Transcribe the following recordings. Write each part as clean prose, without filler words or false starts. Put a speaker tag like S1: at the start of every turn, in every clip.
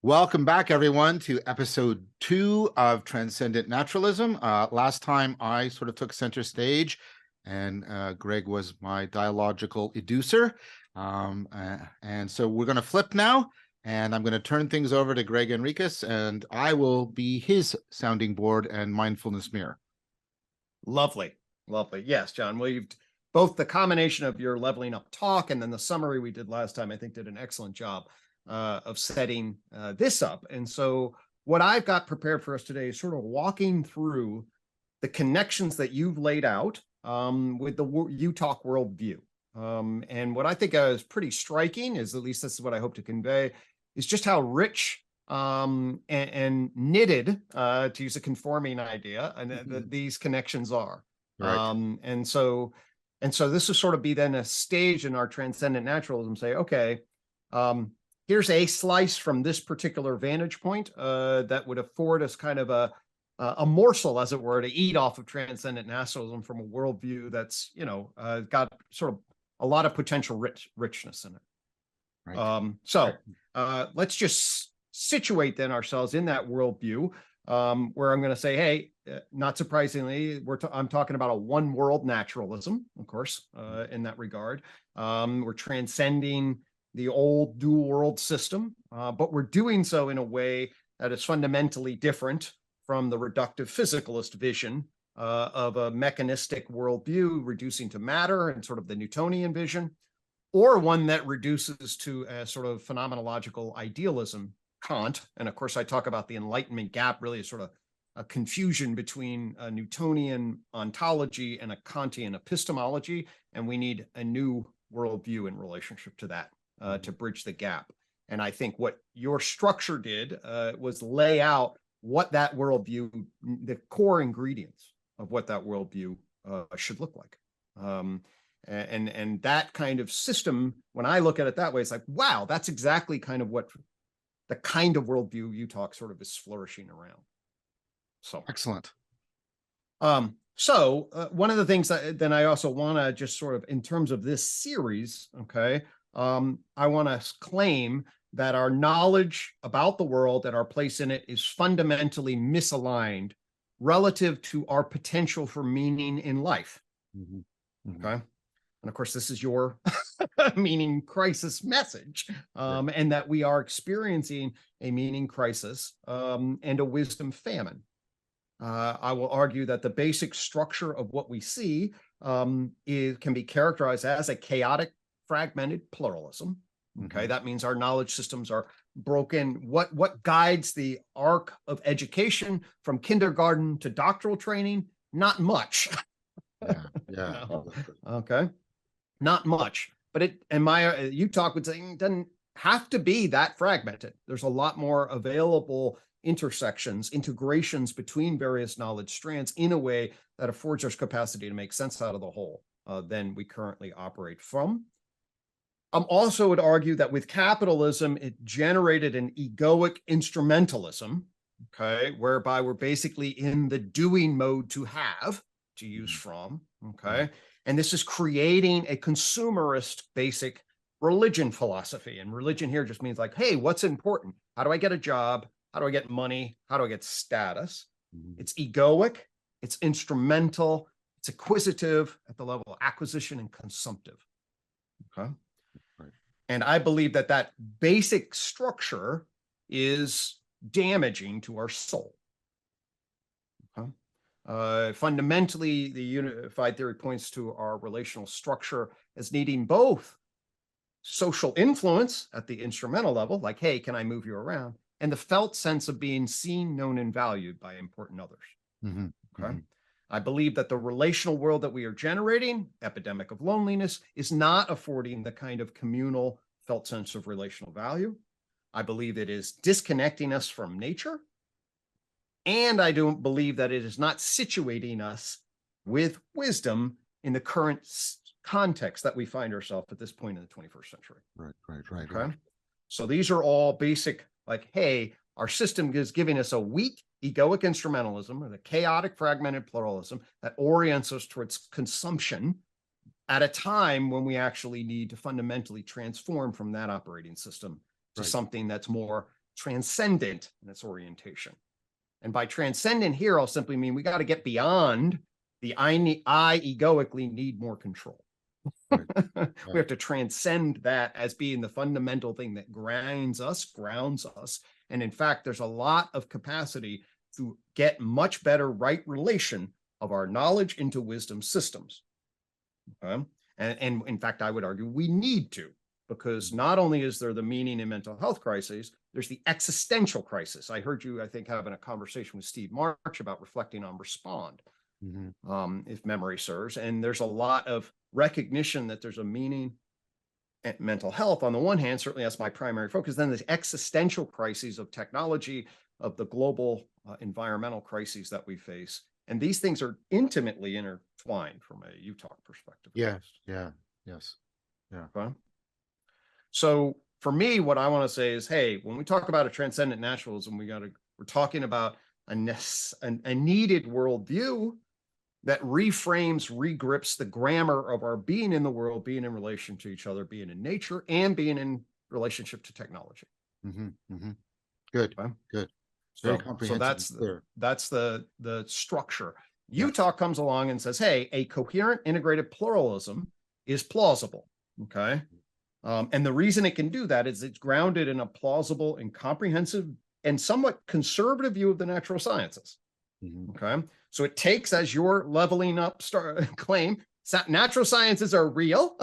S1: Welcome back, everyone, to episode 2 of Transcendent Naturalism. Last time I sort of took center stage, and Greg was my dialogical educer. And so we're going to flip now, and I'm going to turn things over to Gregg Henriques, and I will be his sounding board and mindfulness mirror.
S2: Lovely. Yes, John. Well, you've both the combination of your leveling up talk and then the summary we did last time, I think did an excellent job of setting this up. And so what I've got prepared for us today is sort of walking through the connections that you've laid out with the You Talk worldview. And what I think is pretty striking is, at least this is what I hope to convey, is just how rich and knitted, to use a conforming idea, and these connections are.
S1: Right.
S2: And so this will sort of be then a stage in our transcendent naturalism, say, okay, here's a slice from this particular vantage point that would afford us kind of a morsel, as it were, to eat off of transcendent naturalism from a worldview that's, got sort of a lot of potential richness in it. Right. Let's just situate then ourselves in that worldview, where I'm going to say, hey, not surprisingly, I'm talking about a one world naturalism, of course, in that regard. We're transcending the old dual world system, but we're doing so in a way that is fundamentally different from the reductive physicalist vision of a mechanistic worldview reducing to matter and sort of the Newtonian vision, or one that reduces to a sort of phenomenological idealism, Kant. And of course, I talk about the Enlightenment gap, really as sort of a confusion between a Newtonian ontology and a Kantian epistemology, and we need a new worldview in relationship to that. To bridge the gap. And I think what your structure did was lay out what that worldview, the core ingredients of what that worldview should look like. And that kind of system, when I look at it that way, it's like, wow, that's exactly kind of what the kind of worldview you talk sort of is flourishing around. So
S1: excellent.
S2: So one of the things that then I also want to just sort of, in terms of this series, okay, I want to claim that our knowledge about the world and our place in it is fundamentally misaligned relative to our potential for meaning in life. Okay. And of course, this is your meaning crisis message, and that we are experiencing a meaning crisis and a wisdom famine. I will argue that the basic structure of what we see can be characterized as a chaotic, fragmented pluralism. Okay, that means our knowledge systems are broken. What guides the arc of education from kindergarten to doctoral training? Not much.
S1: Yeah.
S2: Okay, not much. But you talk would say it doesn't have to be that fragmented. There's a lot more available integrations between various knowledge strands in a way that affords us capacity to make sense out of the whole than we currently operate from. Also would argue that with capitalism, it generated an egoic instrumentalism, okay, whereby we're basically in the doing mode to have, to use from, okay, and this is creating a consumerist basic religion philosophy. And religion here just means like, hey, what's important? How do I get a job? How do I get money? How do I get status? It's egoic, it's instrumental, it's acquisitive at the level of acquisition and consumptive, okay? And I believe that basic structure is damaging to our soul. Fundamentally, the unified theory points to our relational structure as needing both social influence at the instrumental level, like, hey, can I move you around? And the felt sense of being seen, known, and valued by important others. Okay. I believe that the relational world that we are generating, epidemic of loneliness, is not affording the kind of communal felt sense of relational value. I believe it is disconnecting us from nature. And I don't believe that it is not situating us with wisdom in the current context that we find ourselves at this point in the 21st century.
S1: Right.
S2: Okay. So these are all basic, like, hey, our system is giving us a weak egoic instrumentalism or the chaotic fragmented pluralism that orients us towards consumption at a time when we actually need to fundamentally transform from that operating system to something that's more transcendent in its orientation. And by transcendent here, I'll simply mean we got to get beyond the I egoically need more control.
S1: Right.
S2: We have to transcend that as being the fundamental thing that grounds us. And in fact, there's a lot of capacity to get much better right relation of our knowledge into wisdom systems. Okay? And in fact, I would argue we need to, because not only is there the meaning and mental health crises, there's the existential crisis. I heard you, I think, having a conversation with Steve March about reflecting on respond, if memory serves. And there's a lot of recognition that there's a meaning and mental health on the one hand, certainly that's my primary focus. Then the existential crises of technology, of the global environmental crises that we face. And these things are intimately intertwined from a Utah perspective.
S1: Yes.
S2: Okay. So for me, what I want to say is, hey, when we talk about a transcendent naturalism, we're talking about a needed worldview that reframes, regrips the grammar of our being in the world, being in relation to each other, being in nature, and being in relationship to technology.
S1: Good.
S2: Okay.
S1: Good.
S2: So,
S1: Very comprehensive.
S2: that's the structure. Utah comes along and says, hey, a coherent integrated pluralism is plausible. Okay. And the reason it can do that is it's grounded in a plausible and comprehensive and somewhat conservative view of the natural sciences. Okay. So it takes as your leveling up claim, natural sciences are real.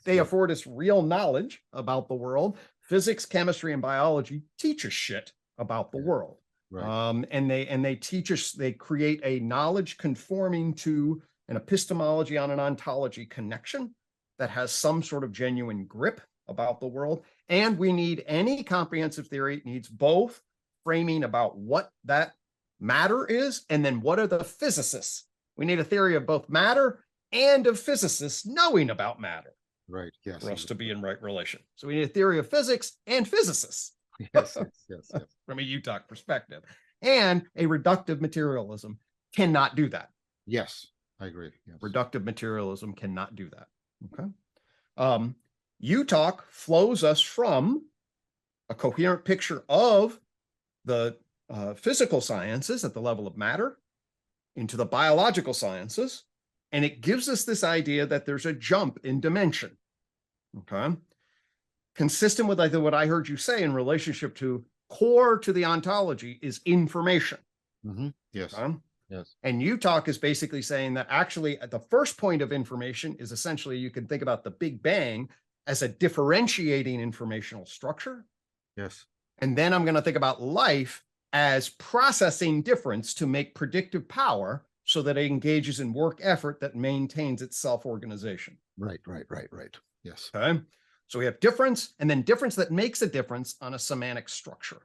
S2: They afford us real knowledge about the world. Physics, chemistry, and biology teach us shit about the world. Right. And they teach us, they create a knowledge conforming to an epistemology on an ontology connection that has some sort of genuine grip about the world. And we need any comprehensive theory needs both framing about what that matter is, and then what are the physicists? We need a theory of both matter and of physicists knowing about matter.
S1: Right. Yes.
S2: For us to be in right relation. So we need a theory of physics and physicists.
S1: Yes.
S2: From a Utah perspective. And a reductive materialism cannot do that.
S1: Yes, I agree. Yes.
S2: Reductive materialism cannot do that. Okay. Utah flows us from a coherent picture of the physical sciences at the level of matter into the biological sciences. And it gives us this idea that there's a jump in dimension. Okay. Consistent with what I heard you say in relationship to core to the ontology is information.
S1: Yes. Yes.
S2: And Utah is basically saying that actually at the first point of information is essentially, you can think about the Big Bang as a differentiating informational structure.
S1: Yes.
S2: And then I'm going to think about life as processing difference to make predictive power so that it engages in work effort that maintains its self-organization.
S1: Right. Yes.
S2: Okay. So we have difference, and then difference that makes a difference on a semantic structure.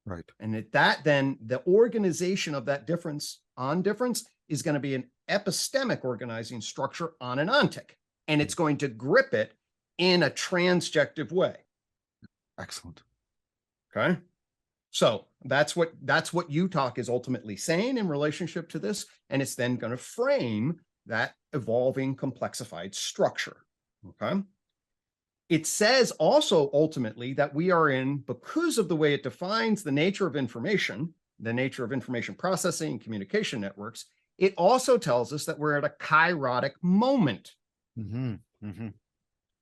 S1: Right.
S2: And then the organization of that difference on difference is going to be an epistemic organizing structure on an ontic. And it's going to grip it in a transjective way.
S1: Excellent.
S2: Okay. So that's what Utah is ultimately saying in relationship to this. And it's then going to frame that evolving complexified structure. Okay. It says also ultimately that we are in, because of the way it defines the nature of information processing and communication networks, it also tells us that we're at a kairotic moment in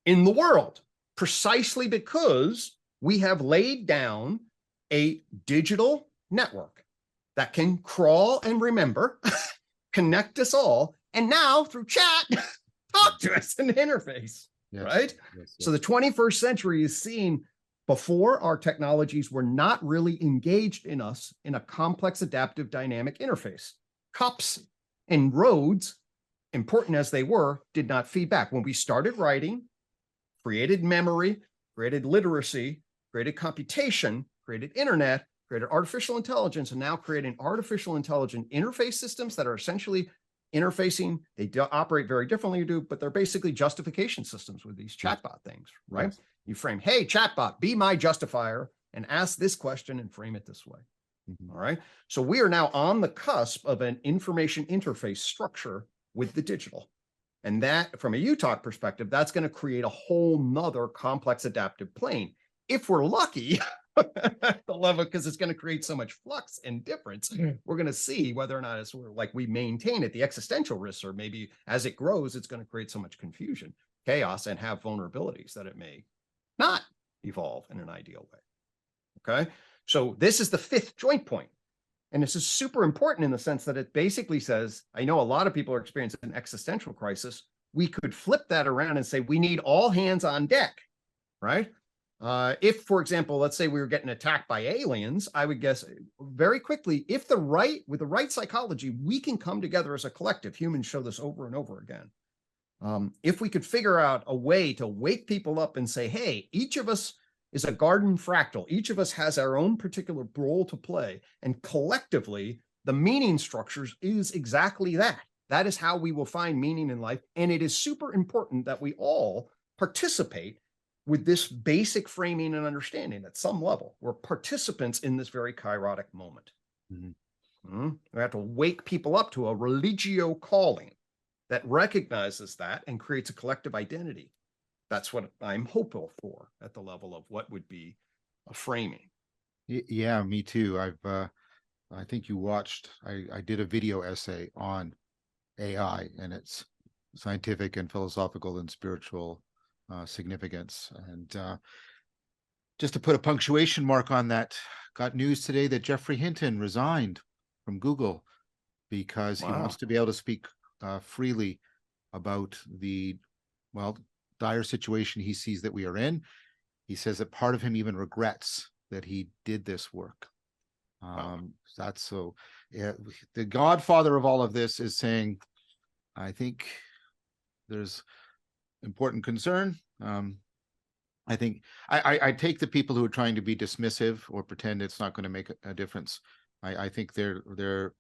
S2: the world, precisely because we have laid down a digital network that can crawl and remember, connect us all, and now through chat, talk to us in the interface. Yes, right? Yes. So the 21st century is seen before our technologies were not really engaged in us in a complex, adaptive, dynamic interface. Cups and roads, important as they were, did not feed back. When we started writing, created memory, created literacy, created computation, created internet, created artificial intelligence, and now creating artificial intelligent interface systems that are essentially interfacing. They operate very differently, but they're basically justification systems with these chatbot things, right? Yes. You frame, hey, chatbot, be my justifier and ask this question and frame it this way. All right. So we are now on the cusp of an information interface structure with the digital. And that, from a Utah perspective, that's going to create a whole nother complex adaptive plane. If we're lucky, at the level, because it's going to create so much flux and difference. We're going to see whether or not it's like we maintain it. The existential risks, or maybe as it grows, it's going to create so much confusion, chaos, and have vulnerabilities that it may not evolve in an ideal way. Okay, so this is the fifth joint point. And this is super important in the sense that it basically says, I know a lot of people are experiencing an existential crisis. We could flip that around and say, we need all hands on deck, right? If, for example, let's say we were getting attacked by aliens, I would guess very quickly, with the right psychology, we can come together as a collective. Humans show this over and over again. If we could figure out a way to wake people up and say, hey, each of us is a garden fractal. Each of us has our own particular role to play. And collectively, the meaning structures is exactly that. That is how we will find meaning in life. And it is super important that we all participate with this basic framing and understanding at some level. We're participants in this very kairotic moment. We have to wake people up to a religio calling that recognizes that and creates a collective identity. That's what I'm hopeful for at the level of what would be a framing.
S1: Yeah, me too. I think you watched, I did a video essay on AI and its scientific and philosophical and spiritual significance. And just to put a punctuation mark on that, got news today that Geoffrey Hinton resigned from Google because he wants to be able to speak freely about the, well, dire situation he sees that we are in. He says that part of him even regrets that he did this work. That's so, yeah, the godfather of all of this is saying, I think there's important concern. I think I take the people who are trying to be dismissive or pretend it's not going to make a difference. I think they're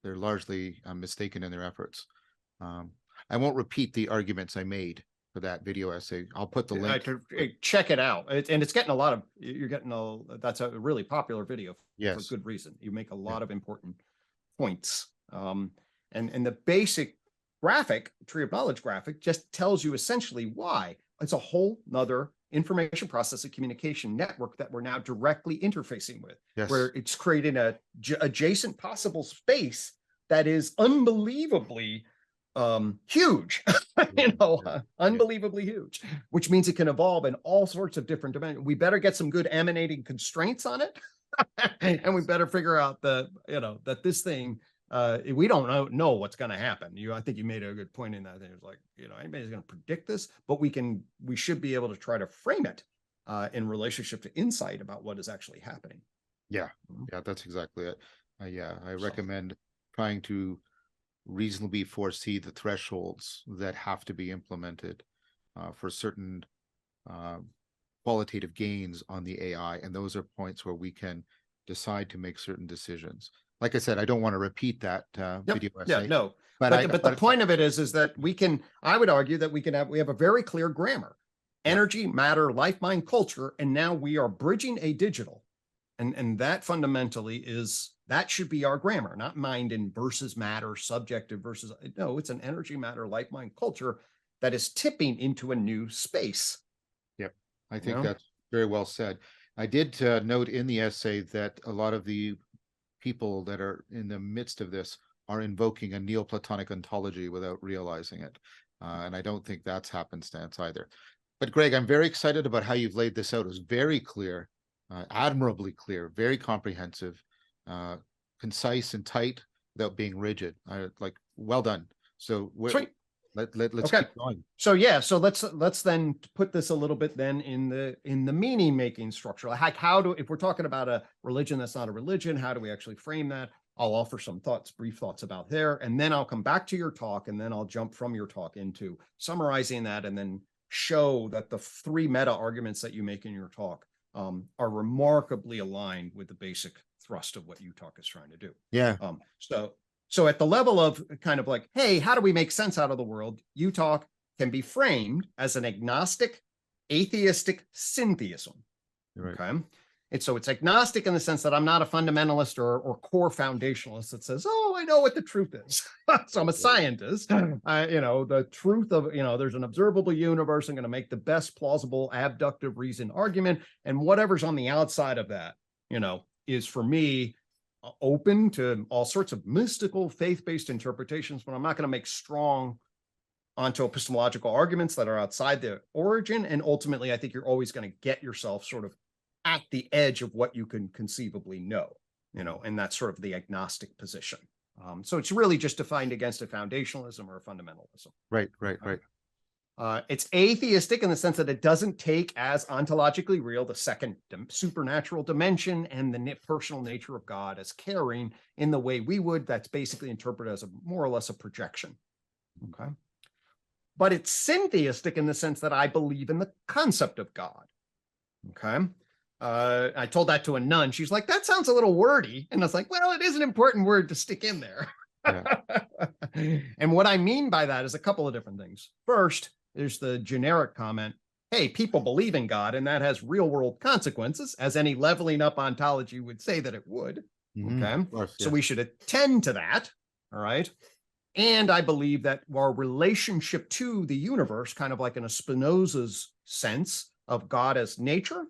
S1: largely mistaken in their efforts. I won't repeat the arguments I made for that video essay. I'll put the link.
S2: Check it out. And it's getting a lot of, that's a really popular video for good reason. You make a lot of important points. And the basic graphic, tree of knowledge graphic, just tells you essentially why. It's a whole nother information processing communication network that we're now directly interfacing with, where it's creating a adjacent possible space that is unbelievably huge, unbelievably huge, which means it can evolve in all sorts of different dimensions. We better get some good emanating constraints on it. And we better figure out that this thing, we don't know what's going to happen. I think you made a good point in that. It was like, anybody's going to predict this, but we should be able to try to frame it in relationship to insight about what is actually happening.
S1: Yeah, that's exactly it. I recommend trying to reasonably foresee the thresholds that have to be implemented for certain qualitative gains on the AI. And those are points where we can decide to make certain decisions. Like I said, I don't want to repeat that video essay.
S2: No. But the point of it is that I would argue that we have a very clear grammar: energy, matter, life, mind, culture, and now we are bridging a digital. And that fundamentally that should be our grammar, not mind and versus matter, subjective versus, no, it's an energy, matter, life, mind, culture that is tipping into a new space.
S1: Yep. I think that's very well said. I did note in the essay that a lot of the people that are in the midst of this are invoking a Neoplatonic ontology without realizing it. And I don't think that's happenstance either. But Greg, I'm very excited about how you've laid this out. It was very clear, admirably clear, very comprehensive, concise and tight without being rigid. Well done. So
S2: Sweet.
S1: Let's keep going.
S2: So let's then put this a little bit then in the meaning making structure. Like if we're talking about a religion that's not a religion, how do we actually frame that? I'll offer some brief thoughts about there, and then I'll come back to your talk, and then I'll jump from your talk into summarizing that, and then show that the three meta arguments that you make in your talk are remarkably aligned with the basic thrust of what UTalk is trying to do.
S1: Yeah.
S2: So at the level of kind of like, hey, how do we make sense out of the world? UTalk can be framed as an agnostic, atheistic syntheism.
S1: Right.
S2: Okay. So it's agnostic in the sense that I'm not a fundamentalist or core foundationalist that says, oh, I know what the truth is. So I'm a scientist. The truth of, there's an observable universe. I'm going to make the best plausible abductive reason argument. And whatever's on the outside of that, is for me open to all sorts of mystical faith-based interpretations, but I'm not going to make strong onto epistemological arguments that are outside the origin. And ultimately, I think you're always going to get yourself sort of at the edge of what you can conceivably know, and that's sort of the agnostic position. So it's really just defined against a foundationalism or a fundamentalism.
S1: Right.
S2: It's atheistic in the sense that it doesn't take as ontologically real the second supernatural dimension and the personal nature of God as caring in the way we would. That's basically interpreted as more or less a projection. Okay. But it's syntheistic in the sense that I believe in the concept of God. Okay. I told that to a nun. She's like, that sounds a little wordy. And I was like, well, it is an important word to stick in there. Yeah. And what I mean by that is a couple of different things. First, there's the generic comment, hey, people believe in God, and that has real world consequences, as any leveling up ontology would say that it would. Okay. Of course, yeah. So we should attend to that. All right. And I believe that our relationship to the universe, kind of like in a Spinoza's sense of God as nature,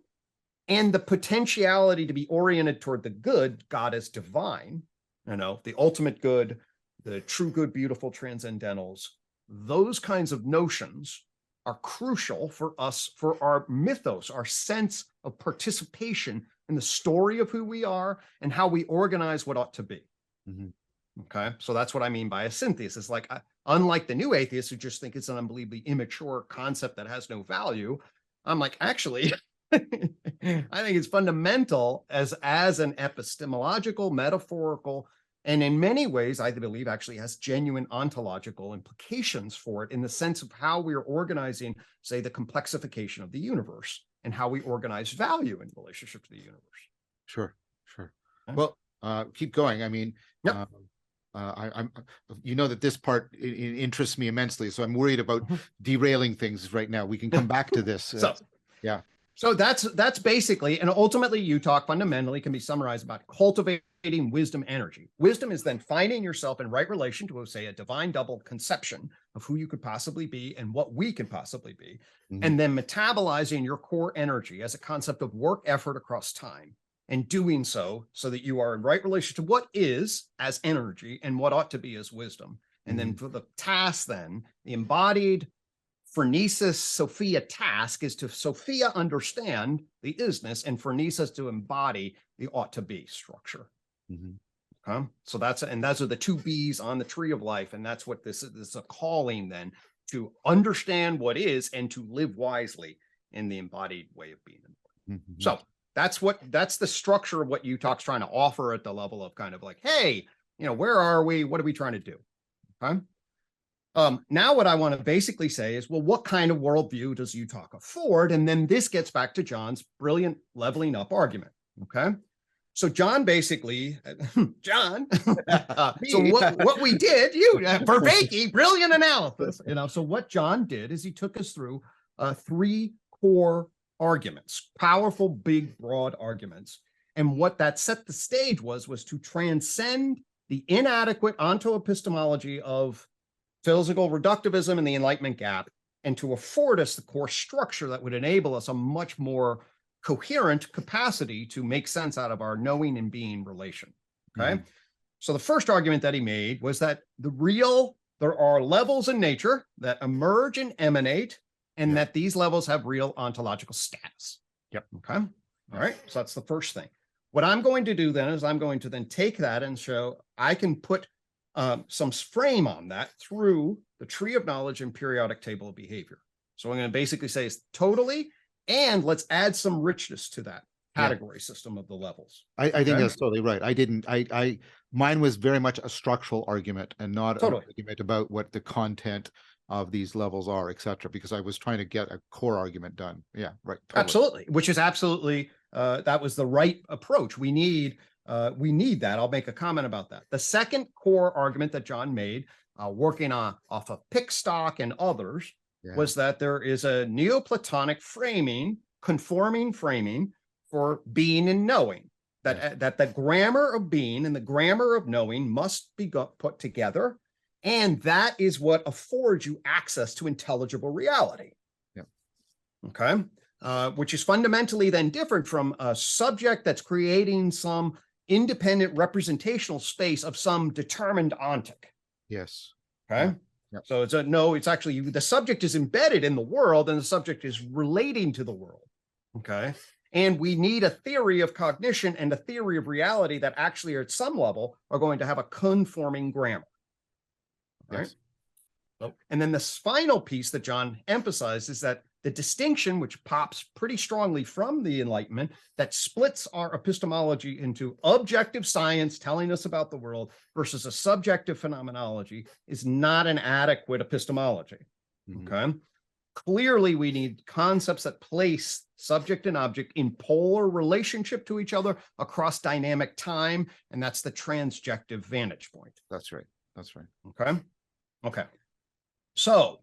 S2: and the potentiality to be oriented toward the good, God as divine, the ultimate good, the true good, beautiful transcendentals, those kinds of notions are crucial for us, for our mythos, our sense of participation in the story of who we are and how we organize what ought to be. Mm-hmm. Okay, so that's what I mean by a synthesis. Like, unlike the new atheists who just think it's an unbelievably immature concept that has no value, I'm like, actually, I think it's fundamental as an epistemological, metaphorical, and in many ways, I believe actually has genuine ontological implications for it in the sense of how we are organizing, say, the complexification of the universe and how we organize value in relationship to the universe.
S1: Sure. Okay. Well, keep going. I mean,
S2: yep.
S1: I'm that this part interests me immensely, so I'm worried about derailing things right now. We can come back to this. Yeah.
S2: So that's basically, and ultimately you talk fundamentally can be summarized about cultivating wisdom energy. Wisdom is then finding yourself in right relation to, say, a divine double conception of who you could possibly be and what we can possibly be, and then metabolizing your core energy as a concept of work effort across time, and doing so that you are in right relation to what is as energy and what ought to be as wisdom. And then for the task, then the embodied phronesis Sophia task is to Sophia understand the isness, and phronesis to embody the ought to be structure. Okay? So those are the two B's on the tree of life, and that's what this is a calling then to understand what is and to live wisely in the embodied way of being. So that's the structure of what Utah's trying to offer at the level of kind of like, hey, where are we? What are we trying to do? Okay. Now what I want to basically say is, well, what kind of worldview does Utah afford? And then this gets back to John's brilliant leveling up argument. Okay. So John basically, so what we did, Vervaeke, brilliant analysis, so what John did is he took us through three core arguments, powerful, big, broad arguments. And what that set the stage was to transcend the inadequate onto-epistemology of physical reductivism and the Enlightenment gap, and to afford us the core structure that would enable us a much more coherent capacity to make sense out of our knowing and being relation. Okay. So the first argument that he made was that there are levels in nature that emerge and emanate, and that these levels have real ontological status. Yep. Okay. All right. So that's the first thing. What I'm going to do then is I'm going to then take that and show I can put some frame on that through the tree of knowledge and periodic table of behavior. So I'm going to basically say it's totally, and let's add some richness to that category system of the levels.
S1: I think that's totally right. Mine was very much a structural argument and not an argument about what the content of these levels are, etc., because I was trying to get a core argument done. Yeah, right. Totally.
S2: Absolutely, which is absolutely, that was the right approach. We need that. I'll make a comment about that. The second core argument that John made, working off of Pickstock and others, was that there is a Neoplatonic framing, conforming framing for being and knowing. That the grammar of being and the grammar of knowing must be put together. And that is what affords you access to intelligible reality.
S1: Yeah.
S2: Okay. Which is fundamentally then different from a subject that's creating some independent representational space of some determined ontic.
S1: Yes.
S2: Okay.
S1: Yeah. Yep.
S2: So it's actually the subject is embedded in the world and the subject is relating to the world. Okay. And we need a theory of cognition and a theory of reality that actually at some level are going to have a conforming grammar. Right.
S1: Yes.
S2: Oh. And then the final piece that John emphasized is that the distinction, which pops pretty strongly from the Enlightenment, that splits our epistemology into objective science telling us about the world versus a subjective phenomenology, is not an adequate epistemology.
S1: Mm-hmm.
S2: Okay. Clearly, we need concepts that place subject and object in polar relationship to each other across dynamic time, and that's the transjective vantage point.
S1: That's right. That's right.
S2: Okay. Okay. So,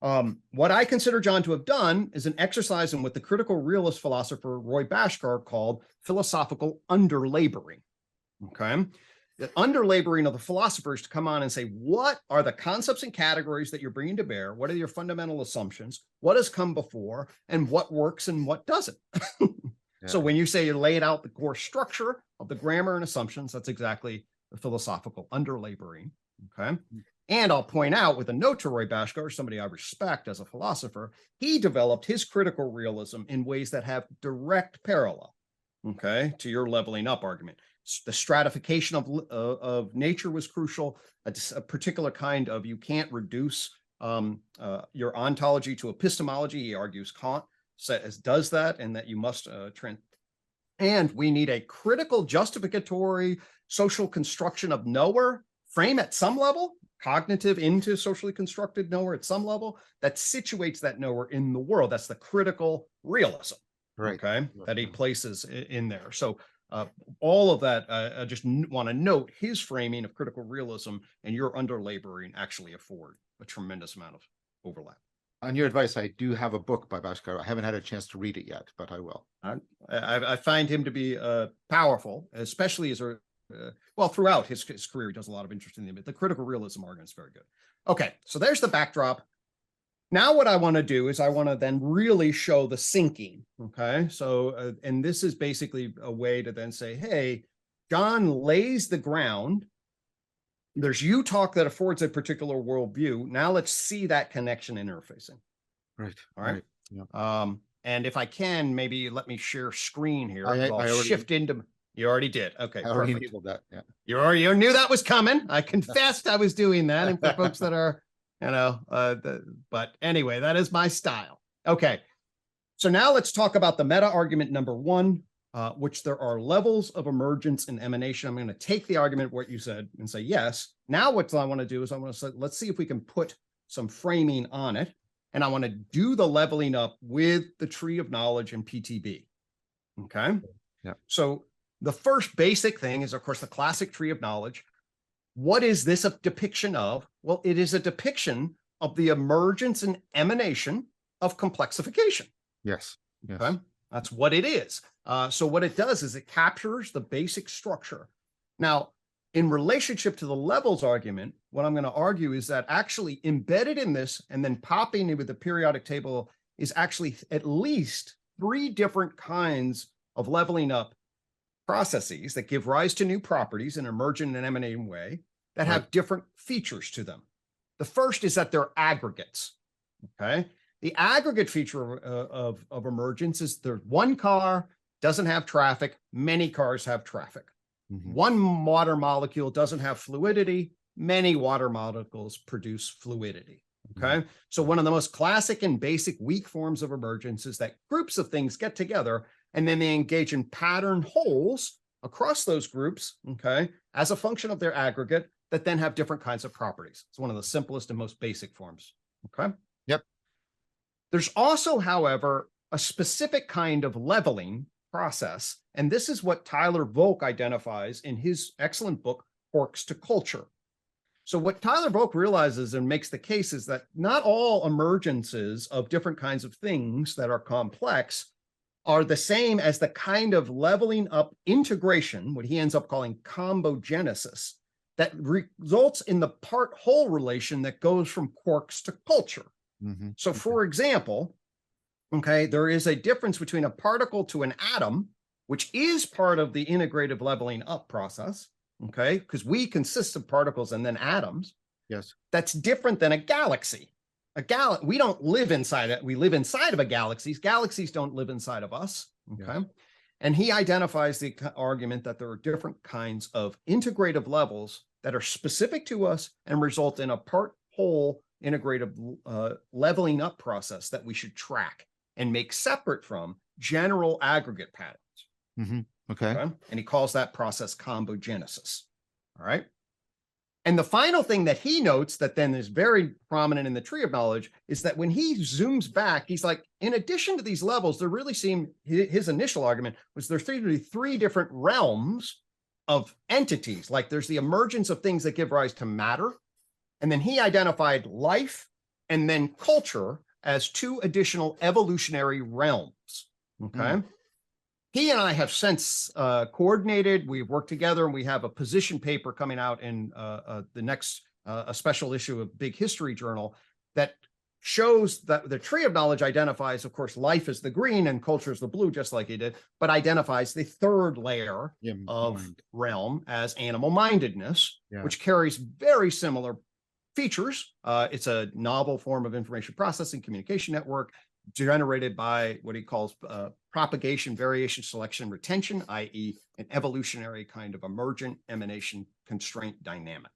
S2: what I consider John to have done is an exercise in what the critical realist philosopher Roy Bhaskar called philosophical underlaboring. Okay. The underlaboring of the philosophers to come on and say, what are the concepts and categories that you're bringing to bear? What are your fundamental assumptions? What has come before and what works and what doesn't? Yeah. So when you say you laid out the core structure of the grammar and assumptions, that's exactly the philosophical underlaboring. Okay. And I'll point out with a note to Roy Bhaskar, somebody I respect as a philosopher, he developed his critical realism in ways that have direct parallel, okay, to your leveling up argument. The stratification of nature was crucial. A particular kind of, you can't reduce your ontology to epistemology. He argues Kant does that, and that you must and we need a critical justificatory social construction of knower, frame at some level, cognitive into socially constructed knower at some level, that situates that knower in the world. That's the critical realism,
S1: Right.
S2: Okay, that he places in there. So all of that, I just want to note his framing of critical realism and your underlaboring actually afford a tremendous amount of overlap.
S1: On your advice, I do have a book by Bhaskar. I haven't had a chance to read it yet, but I will.
S2: I find him to be powerful, especially as well, throughout his career. He does a lot of interesting things, but the critical realism argument is very good. Okay, so there's the backdrop. Now what I want to do is I want to then really show the sinking. Okay, so and this is basically a way to then say, hey, John lays the ground. There's you talk that affords a particular worldview. Now let's see that connection interfacing.
S1: Right.
S2: All right.
S1: Yeah.
S2: And if I can, maybe let me share screen here.
S1: I
S2: I'll shift into. You already did. Okay.
S1: I already
S2: perfect.
S1: knew that. Yeah.
S2: You knew that was coming. I confessed I was doing that. And for folks that are, but anyway, that is my style. Okay. So now let's talk about the meta argument number one, which there are levels of emergence and emanation. I'm going to take the argument, what you said, and say, yes. Now what I want to do is I want to say, let's see if we can put some framing on it. And I want to do the leveling up with the tree of knowledge and PTB. Okay.
S1: Yeah.
S2: So the first basic thing is, of course, the classic tree of knowledge. What is this a depiction of? Well, it is a depiction of the emergence and emanation of complexification.
S1: Yes. Yes.
S2: Okay? That's what it is. So what it does is it captures the basic structure. Now, in relationship to the levels argument, what I'm going to argue is that actually embedded in this and then popping in with the periodic table is actually at least 3 different kinds of leveling up processes that give rise to new properties in an emergent and emanating way that have different features to them. The first is that they're aggregates. Okay. The aggregate feature of emergence is there's one car doesn't have traffic, many cars have traffic. Mm-hmm. One water molecule doesn't have fluidity, many water molecules produce fluidity. Okay. Mm-hmm. So one of the most classic and basic weak forms of emergence is that groups of things get together and then they engage in pattern wholes across those groups, okay, as a function of their aggregate that then have different kinds of properties. It's one of the simplest and most basic forms, okay?
S1: Yep.
S2: There's also, however, a specific kind of leveling process, and this is what Tyler Volk identifies in his excellent book, Forks to Culture. So what Tyler Volk realizes and makes the case is that not all emergences of different kinds of things that are complex are the same as the kind of leveling up integration, what he ends up calling combogenesis, that results in the part-whole relation that goes from quarks to culture. So for example, okay, there is a difference between a particle to an atom, which is part of the integrative leveling up process, okay, because we consist of particles and then atoms.
S1: Yes.
S2: That's different than a galaxy. We don't live inside it. We live inside of a galaxy. Galaxies don't live inside of us, okay? Yes. And he identifies the argument that there are different kinds of integrative levels that are specific to us and result in a part-whole integrative leveling up process that we should track and make separate from general aggregate patterns.
S1: Okay.
S2: And he calls that process combogenesis. All right. And the final thing that he notes that then is very prominent in the tree of knowledge is that when he zooms back, he's like, in addition to these levels, there really seem, his initial argument was there's three different realms of entities. Like there's the emergence of things that give rise to matter. And then he identified life and then culture as two additional evolutionary realms. Okay. He and I have since coordinated. We've worked together, and we have a position paper coming out in the next a special issue of Big History Journal that shows that the tree of knowledge identifies, of course, life as the green and culture as the blue, just like he did, but identifies the third layer of realm as animal mindedness, which carries very similar features. It's a novel form of information processing communication network generated by what he calls propagation, variation, selection, retention, i.e. an evolutionary kind of emergent emanation constraint dynamic.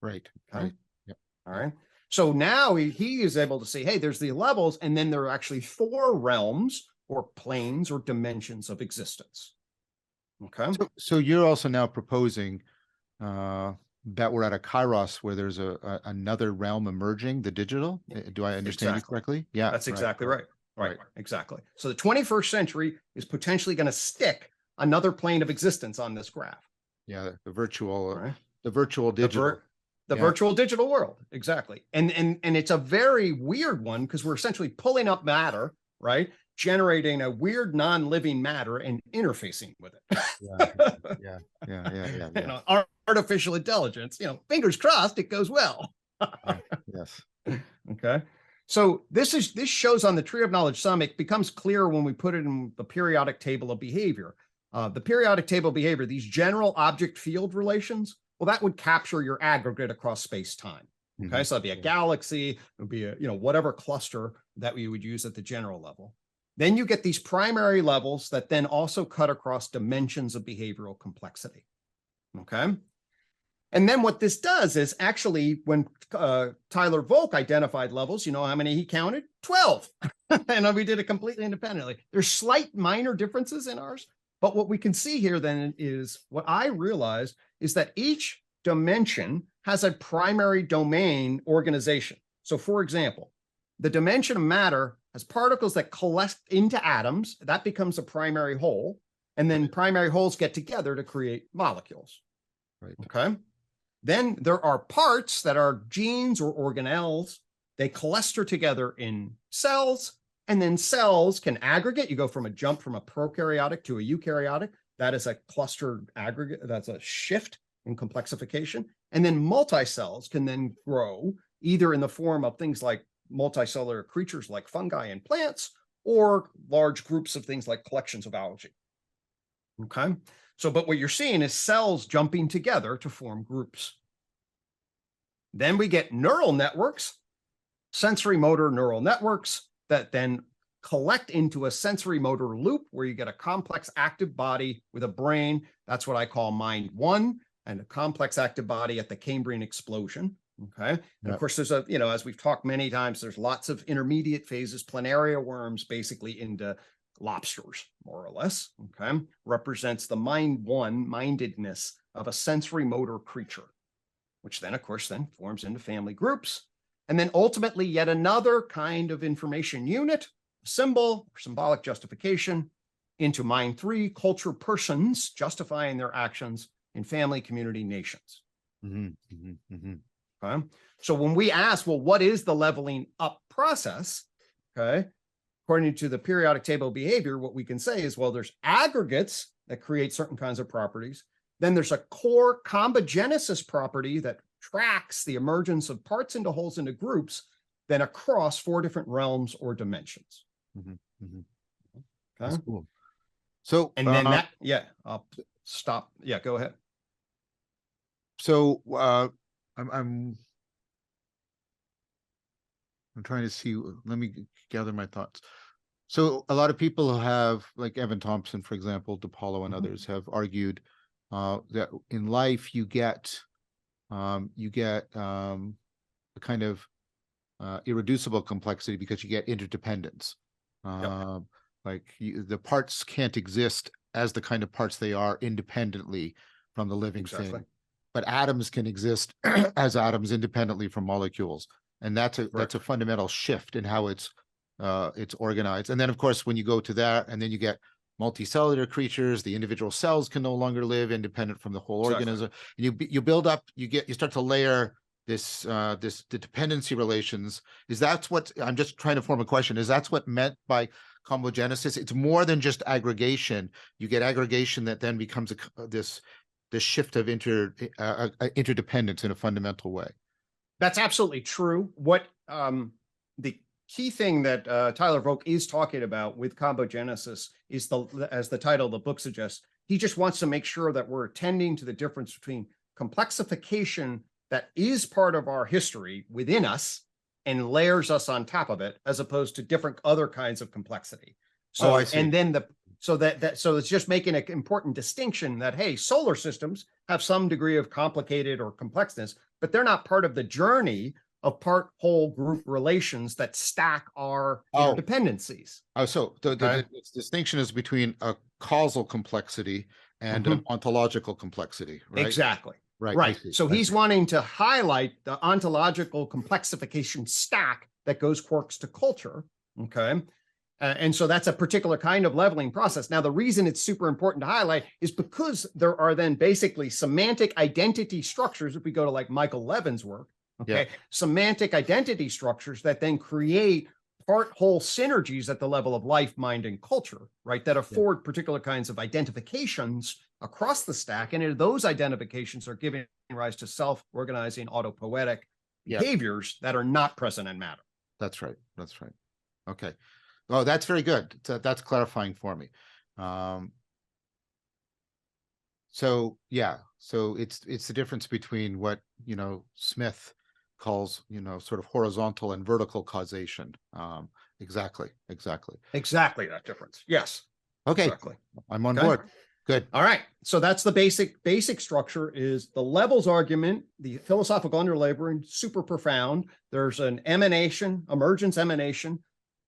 S1: Right.
S2: Okay?
S1: Right. Yep.
S2: All right. So now he is able to say, hey, there's the levels, and then there are actually 4 realms or planes or dimensions of existence. Okay.
S1: So you're also now proposing that we're at a kairos where there's another realm emerging, the digital. Do I understand you correctly? Yeah,
S2: that's exactly right. Right, exactly. So the 21st century is potentially going to stick another plane of existence on this graph.
S1: Yeah, the virtual, the virtual digital.
S2: The virtual digital world, exactly. And it's a very weird one because we're essentially pulling up matter, right? Generating a weird non-living matter and interfacing with it.
S1: Yeah.
S2: You know, artificial intelligence, you know, fingers crossed it goes well.
S1: Yes.
S2: Okay. So this shows on the Tree of Knowledge Summit becomes clear when we put it in the periodic table of behavior. The periodic table of behavior, these general object field relations, well, that would capture your aggregate across space-time. Okay, so it'd be a galaxy, it would be a, you know, whatever cluster that we would use at the general level. Then you get these primary levels that then also cut across dimensions of behavioral complexity. Okay. And then what this does is actually when Tyler Volk identified levels, you know how many he counted? 12. And we did it completely independently. There's slight minor differences in ours. But what we can see here then is what I realized is that each dimension has a primary domain organization. So for example, the dimension of matter has particles that collect into atoms. That becomes a primary whole. And then primary wholes get together to create molecules.
S1: Right.
S2: Okay. Then there are parts that are genes or organelles. They cluster together in cells, and then cells can aggregate. You go from a jump from a prokaryotic to a eukaryotic. That is a clustered aggregate. That's a shift in complexification. And then multicells can then grow either in the form of things like multicellular creatures like fungi and plants, or large groups of things like collections of algae. Okay. So, but what you're seeing is cells jumping together to form groups. Then we get neural networks, sensory motor neural networks that then collect into a sensory motor loop where you get a complex active body with a brain. That's what I call mind 1, and a complex active body at the Cambrian explosion. Okay. And of course, there's a, you know, as we've talked many times, there's lots of intermediate phases, planaria worms, basically into lobsters, more or less. Okay. Represents the mind 1 mindedness of a sensory motor creature, which then, of course, then forms into family groups. And then ultimately, yet another kind of information unit, symbol, or symbolic justification, into mind 3, culture persons, justifying their actions in family, community, nations. Okay. So when we ask, well, what is the leveling up process? Okay. according to the periodic table of behavior, what we can say is, well, there's aggregates that create certain kinds of properties. Then there's a core combogenesis property that tracks the emergence of parts into wholes into groups, then across 4 different realms or dimensions. Okay.
S1: That's cool. So,
S2: and then I'll stop. Yeah, go ahead.
S1: So I'm trying to see. Let me gather my thoughts. So a lot of people have, like Evan Thompson, for example, DePaulo and others have argued that in life you get a kind of irreducible complexity because you get interdependence. Like the parts can't exist as the kind of parts they are independently from the living thing, but atoms can exist as atoms independently from molecules, and that's a fundamental shift in how it's organized. And then, of course, when you go to that, and then you get multicellular creatures, the individual cells can no longer live independent from the whole organism. And you build up, you start to layer the dependency relations. That's what I'm just trying to form a question. Is that's what meant by combogenesis? It's more than just aggregation. You get aggregation that then becomes this shift of interdependence in a fundamental way.
S2: That's absolutely true. What the key thing that Tyler Volk is talking about with combogenesis is, as the title of the book suggests, he just wants to make sure that we're attending to the difference between complexification that is part of our history within us and layers us on top of it, as opposed to different other kinds of complexity. So, and then so it's just making an important distinction that, hey, solar systems have some degree of complicated or complexness, but they're not part of the journey of part whole group relations that stack our interdependencies.
S1: So the distinction is between a causal complexity and an ontological complexity, right?
S2: Exactly. Right. So he's wanting to highlight the ontological complexification stack that goes quarks to culture. Okay. And so that's a particular kind of leveling process. Now, the reason it's super important to highlight is because there are then basically semantic identity structures, if we go to like Michael Levin's work, semantic identity structures that then create part whole synergies at the level of life, mind, and culture, right? That afford particular kinds of identifications across the stack. And those identifications are giving rise to self-organizing autopoietic behaviors that are not present in matter.
S1: That's right. Okay. Oh, that's very good. That's clarifying for me. So it's the difference between what, Smith calls, sort of horizontal and vertical causation. Exactly that difference. Yes. Okay. Exactly. I'm on board. Good.
S2: All right. So that's the basic structure is the levels argument, the philosophical underlaboring, super profound. There's an emergence emanation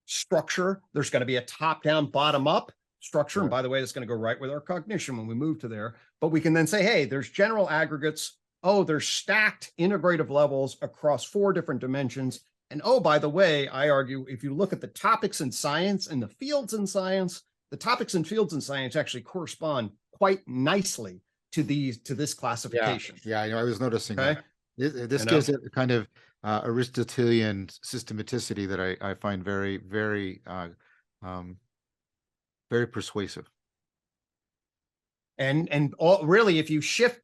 S2: structure. There's going to be a top-down, bottom-up structure. And by the way, that's going to go right with our cognition when we move to there. But we can then say, hey, there's general aggregates. Oh, there's stacked integrative levels across 4 different dimensions. And oh, by the way, I argue, if you look at the topics in science and the fields in science, the topics and fields in science actually correspond quite nicely to this classification.
S1: Yeah, I was noticing that. This gives it a kind of Aristotelian systematicity that I find very, very, very persuasive.
S2: And really, if you shift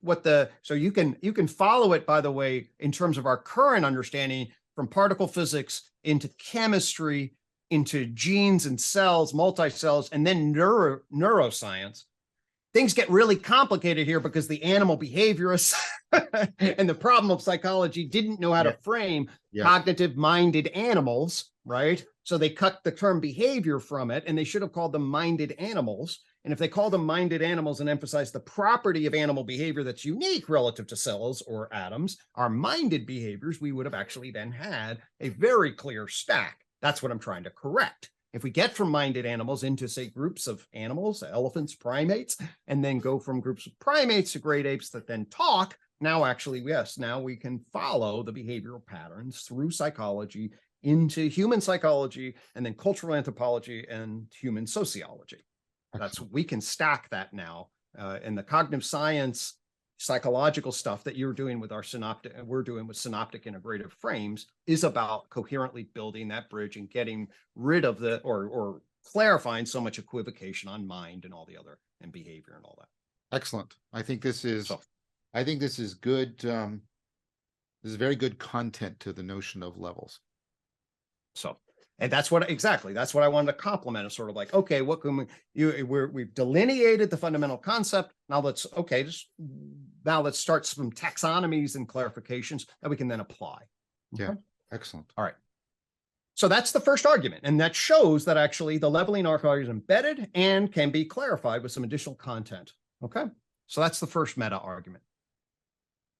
S2: so you can follow it, by the way, in terms of our current understanding from particle physics into chemistry, into genes and cells, multicells, and then neuroscience. Things get really complicated here because the animal behaviorists and the problem of psychology didn't know how to frame cognitive-minded animals, right? So they cut the term behavior from it, and they should have called them minded animals. And if they called them minded animals and emphasized the property of animal behavior that's unique relative to cells or atoms, our minded behaviors, we would have actually then had a very clear stack. That's what I'm trying to correct. If we get from minded animals into, say, groups of animals, elephants, primates, and then go from groups of primates to great apes that then talk, now actually, now we can follow the behavioral patterns through psychology into human psychology and then cultural anthropology and human sociology. We can stack that now. And the cognitive science psychological stuff that you're doing with our synoptic, we're doing with synoptic integrative frames, is about coherently building that bridge and getting rid of the, or clarifying so much equivocation on mind and all the other, and behavior and all that.
S1: Excellent. I think this is good. This is very good content to the notion of levels.
S2: So, and that's what I wanted to compliment. Is sort of like, okay, what can we've delineated the fundamental concept. Now let's start some taxonomies and clarifications that we can then apply.
S1: Yeah,
S2: okay?
S1: Excellent.
S2: All right. So that's the first argument, and that shows that actually the leveling argument is embedded and can be clarified with some additional content. Okay, so that's the first meta argument.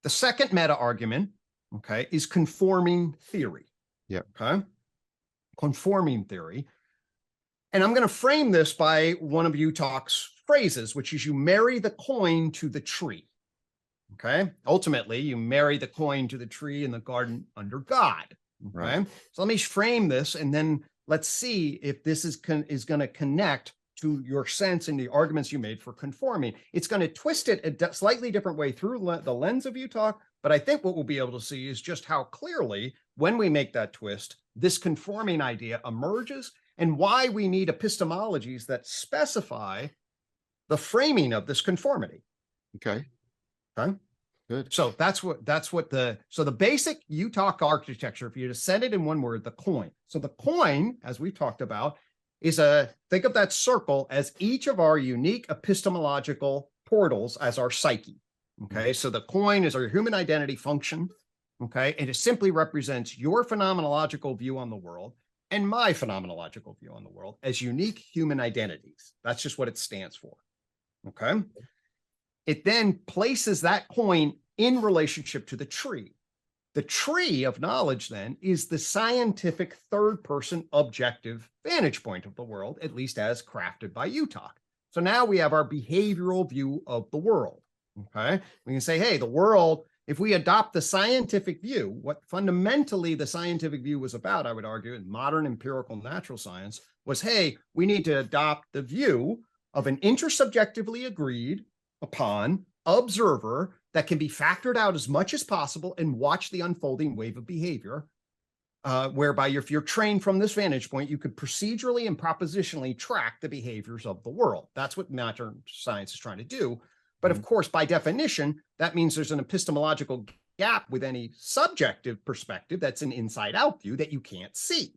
S2: The second meta argument, okay, is conforming theory.
S1: Yeah.
S2: Okay. Conforming theory. And I'm going to frame this by one of Utah's phrases, which is you marry the coin to the tree. Okay. Ultimately, you marry the coin to the tree in the garden under God. Okay.
S1: Right.
S2: So let me frame this, and then let's see if this is going to connect to your sense in the arguments you made for conforming. It's going to twist it a slightly different way through the lens of Utah, but I think what we'll be able to see is just how clearly, when we make that twist, this conforming idea emerges, and why we need epistemologies that specify the framing of this conformity.
S1: Okay.
S2: Okay.
S1: Good.
S2: So the basic Utah architecture, if you just said it in one word, the coin. So the coin, as we talked about, is think of that circle as each of our unique epistemological portals as our psyche. Okay. So the coin is our human identity function. Okay. And it simply represents your phenomenological view on the world and my phenomenological view on the world as unique human identities. That's just what it stands for. Okay. It then places that coin in relationship to the tree. The tree of knowledge then is the scientific third-person objective vantage point of the world, at least as crafted by Utah. So now we have our behavioral view of the world. Okay, we can say, hey, the world, if we adopt the scientific view, what fundamentally the scientific view was about, I would argue, in modern empirical natural science, was, hey, we need to adopt the view of an intersubjectively agreed upon observer that can be factored out as much as possible and watch the unfolding wave of behavior, whereby if you're trained from this vantage point, you could procedurally and propositionally track the behaviors of the world. That's what modern science is trying to do. But of course, by definition, that means there's an epistemological gap with any subjective perspective that's an inside-out view that you can't see.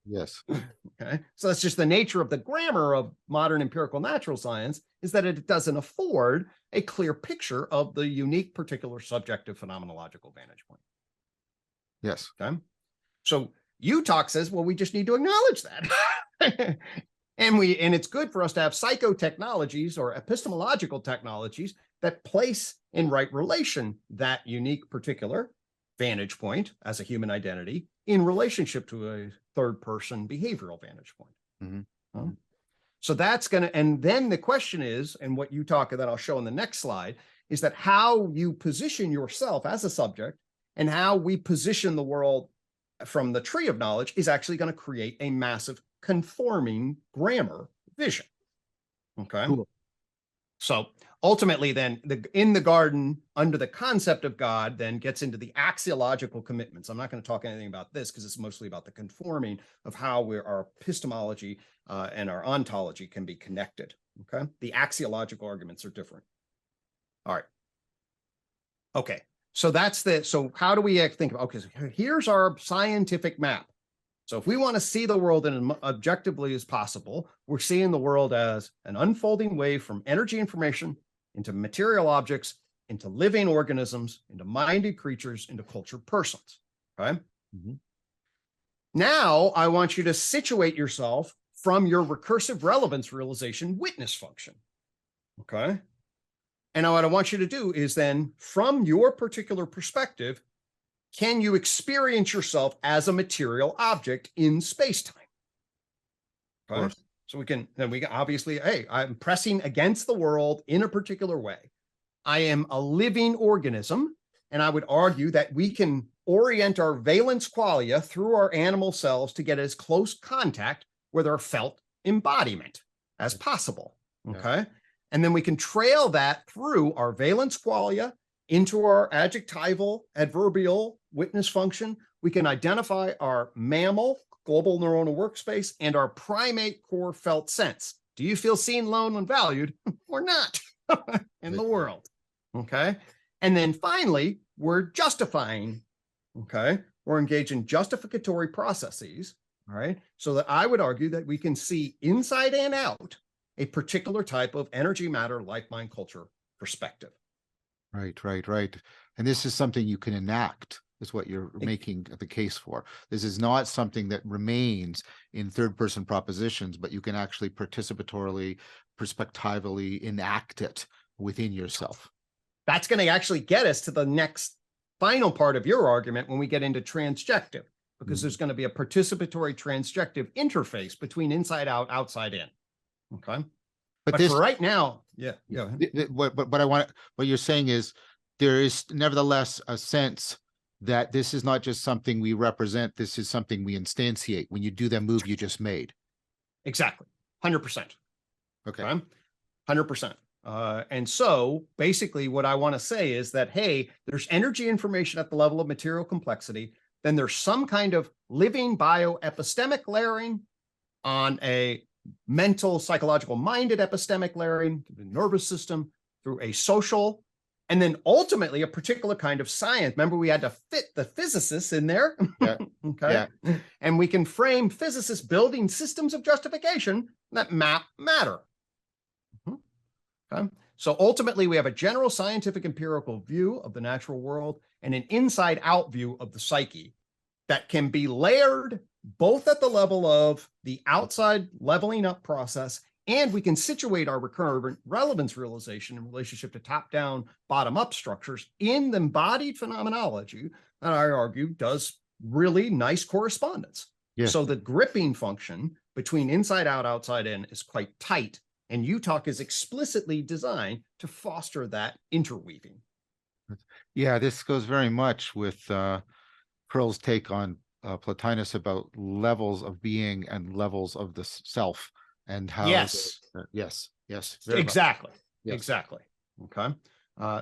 S1: Yes.
S2: Okay. So that's just the nature of the grammar of modern empirical natural science, is that it doesn't afford a clear picture of the unique particular subjective phenomenological vantage point.
S1: Yes.
S2: Okay. So Utah says, well, we just need to acknowledge that. And it's good for us to have psychotechnologies or epistemological technologies that place in right relation that unique particular vantage point as a human identity in relationship to a third person behavioral vantage point. Mm-hmm. So that's going to, and then the question is, and what you talk that I'll show in the next slide, is that how you position yourself as a subject and how we position the world from the tree of knowledge is actually going to create a massive conforming grammar vision. Okay.
S1: Cool.
S2: So ultimately then in the garden under the concept of God then gets into the axiological commitments. I'm not going to talk anything about this because it's mostly about the conforming of how our epistemology and our ontology can be connected. Okay. The axiological arguments are different. All right. Okay. So so how do we think about, okay, so here's our scientific map. So if we want to see the world as objectively as possible, we're seeing the world as an unfolding wave from energy information into material objects, into living organisms, into minded creatures, into cultured persons. Okay. Mm-hmm. Now I want you to situate yourself from your recursive relevance realization witness function. Okay. And what I want you to do is then, from your particular perspective, can you experience yourself as a material object in space-time? Okay. So we can obviously, hey, I'm pressing against the world in a particular way. I am a living organism, and I would argue that we can orient our valence qualia through our animal selves to get as close contact with our felt embodiment as possible. Okay. Yeah. And then we can trail that through our valence qualia into our adjectival, adverbial witness function. We can identify our mammal, global neuronal workspace, and our primate core felt sense. Do you feel seen, known, and valued or not in the world? Okay. And then finally, we're justifying. Okay. We're engaged in justificatory processes. All right. So that I would argue that we can see inside and out a particular type of energy, matter, life, mind, culture perspective.
S1: Right, right, right. And this is something you can enact, is what you're making the case for. This is not something that remains in third-person propositions, but you can actually participatorily, perspectively enact it within yourself.
S2: That's going to actually get us to the next final part of your argument when we get into transjective, because there's going to be a participatory transjective interface between inside out, outside in. Okay. But this, for right now,
S1: what you're saying is there is nevertheless a sense that this is not just something we represent, this is something we instantiate when you do the move you just made.
S2: Exactly. 100%.
S1: Okay.
S2: 100%. And so basically what I want to say is that, hey, there's energy information at the level of material complexity. Then there's some kind of living bioepistemic layering on a mental, psychological, minded epistemic layering through the nervous system, through a social, and then ultimately a particular kind of science. Remember, we had to fit the physicists in there.
S1: Yeah.
S2: Okay. Yeah. And we can frame physicists building systems of justification that map matter. Okay. So ultimately, we have a general scientific empirical view of the natural world and an inside out view of the psyche that can be layered both at the level of the outside leveling up process, and we can situate our recurrent relevance realization in relationship to top-down, bottom-up structures in the embodied phenomenology that I argue does really nice correspondence.
S1: Yeah.
S2: So the gripping function between inside out, outside in is quite tight, and UTalk is explicitly designed to foster that interweaving.
S1: Yeah, this goes very much with Pearl's take on Plotinus about levels of being and levels of the self, and how
S2: yes,
S1: exactly.
S2: Yes. Exactly. Okay.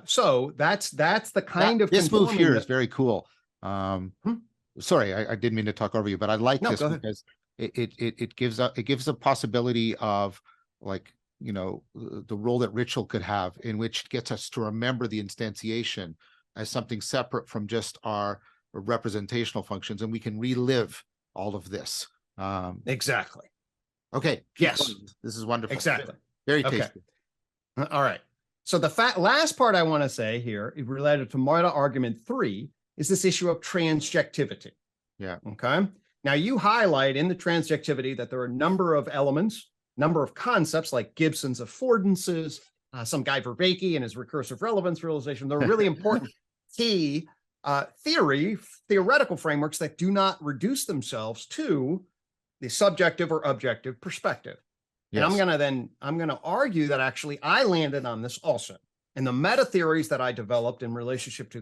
S2: So that's the kind of
S1: this move here is very cool. Sorry, I didn't mean to talk over you, but I like this because it gives a possibility of, like, you know, the role that ritual could have, in which it gets us to remember the instantiation as something separate from just our representational functions, and we can relive all of this.
S2: Exactly.
S1: Okay.
S2: Yes.
S1: Going. This is wonderful.
S2: Exactly.
S1: Very tasty.
S2: Okay. All right. So the last part I want to say here, related to Marta argument 3, is this issue of transjectivity.
S1: Yeah.
S2: Okay. Now you highlight in the transjectivity that there are a number of elements, number of concepts like Gibson's affordances, some guy Vervaeke and his recursive relevance realization. They're really important key theoretical frameworks that do not reduce themselves to the subjective or objective perspective. Yes. And I'm going to argue that actually I landed on this also. And the meta theories that I developed in relationship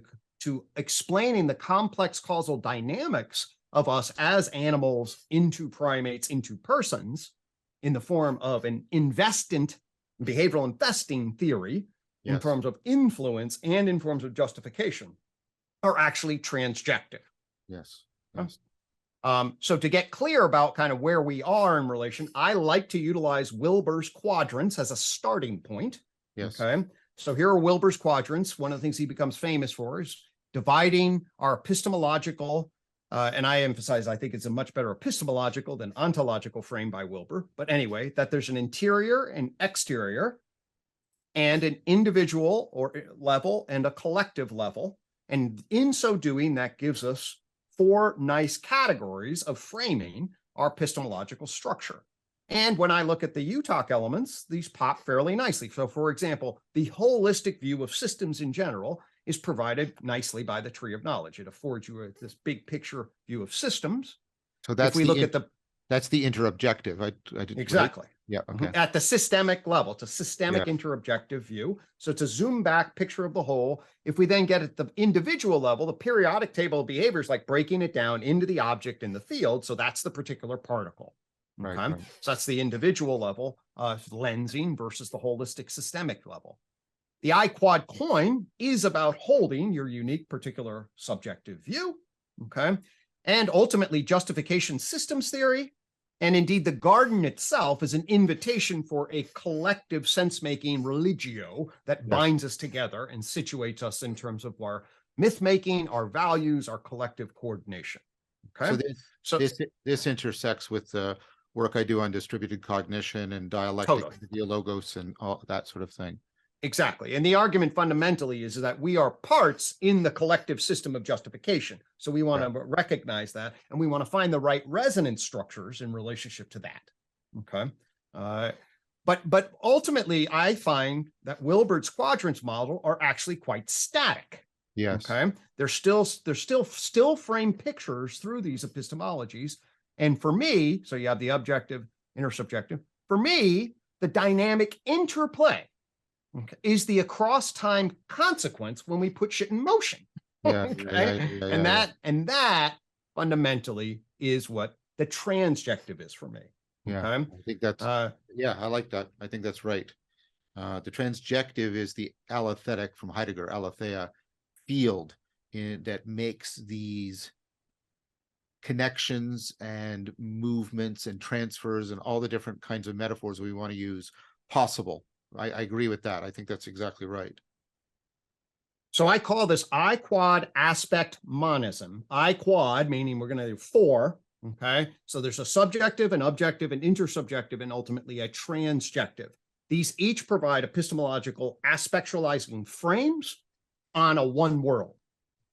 S2: to explaining the complex causal dynamics of us as animals into primates, into persons, in the form of an behavioral investing theory, yes, in terms of influence and in forms of justification, are actually transjective.
S1: Yes.
S2: Yes. So to get clear about kind of where we are in relation, I like to utilize Wilber's quadrants as a starting point.
S1: Yes.
S2: Okay. So here are Wilber's quadrants. One of the things he becomes famous for is dividing our epistemological, and I emphasize, I think it's a much better epistemological than ontological frame by Wilber. But anyway, that there's an interior and exterior, and an individual or level and a collective level. And in so doing, that gives us 4 nice categories of framing our epistemological structure. And when I look at the UTalk elements, these pop fairly nicely. So for example, the holistic view of systems in general is provided nicely by the tree of knowledge. It affords you this big picture view of systems.
S1: So that's
S2: if we look at that's
S1: the interobjective. I did
S2: exactly.
S1: Right? Yeah. Okay.
S2: At the systemic level, it's a systemic interobjective view. So it's a zoom back picture of the whole. If we then get at the individual level, the periodic table of behaviors, like breaking it down into the object in the field. So that's the particular particle. Okay.
S1: Right.
S2: So that's the individual level of lensing versus the holistic systemic level. The I-quad coin is about holding your unique particular subjective view. Okay. And ultimately, justification systems theory, and indeed the garden itself, is an invitation for a collective sense-making religio that binds us together and situates us in terms of our myth-making, our values, our collective coordination. Okay.
S1: So this intersects with the work I do on distributed cognition and dialectic, ideologos, and all that sort of thing.
S2: Exactly. And the argument fundamentally is that we are parts in the collective system of justification. So we want to recognize that, and we want to find the right resonance structures in relationship to that. Okay. But ultimately, I find that Wilbert's quadrants model are actually quite static.
S1: Yes.
S2: Okay. They're still frame pictures through these epistemologies. And for me, so you have the objective, intersubjective. For me, the dynamic interplay is the across time consequence when we put shit in motion. And that fundamentally is what the transjective is for me.
S1: Yeah, I think that's I like that. I think that's right. The transjective is the alethetic from Heidegger, aletheia, field that makes these connections and movements and transfers and all the different kinds of metaphors we want to use possible. I agree with that. I think that's exactly right.
S2: So I call this I-quad aspect monism. I-quad meaning we're going to do four. Okay. So there's a subjective, an objective, an intersubjective, and ultimately a transjective. These each provide epistemological aspectualizing frames on a one world.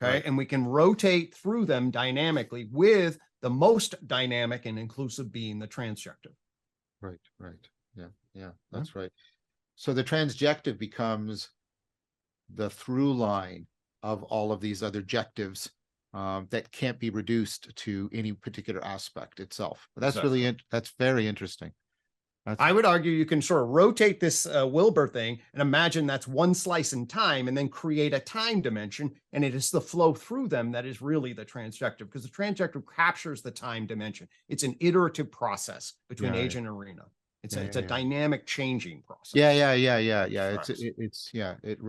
S2: Okay. Right. And we can rotate through them dynamically, with the most dynamic and inclusive being the transjective.
S1: Right. Yeah, that's right. So the transjective becomes the through line of all of these other jectives that can't be reduced to any particular aspect itself. But that's that's very interesting. I
S2: would argue you can sort of rotate this Wilbur thing and imagine that's one slice in time, and then create a time dimension, and it is the flow through them that is really the transjective, because the transjective captures the time dimension. It's an iterative process between agent and arena. It's a dynamic changing process.
S1: Yeah. It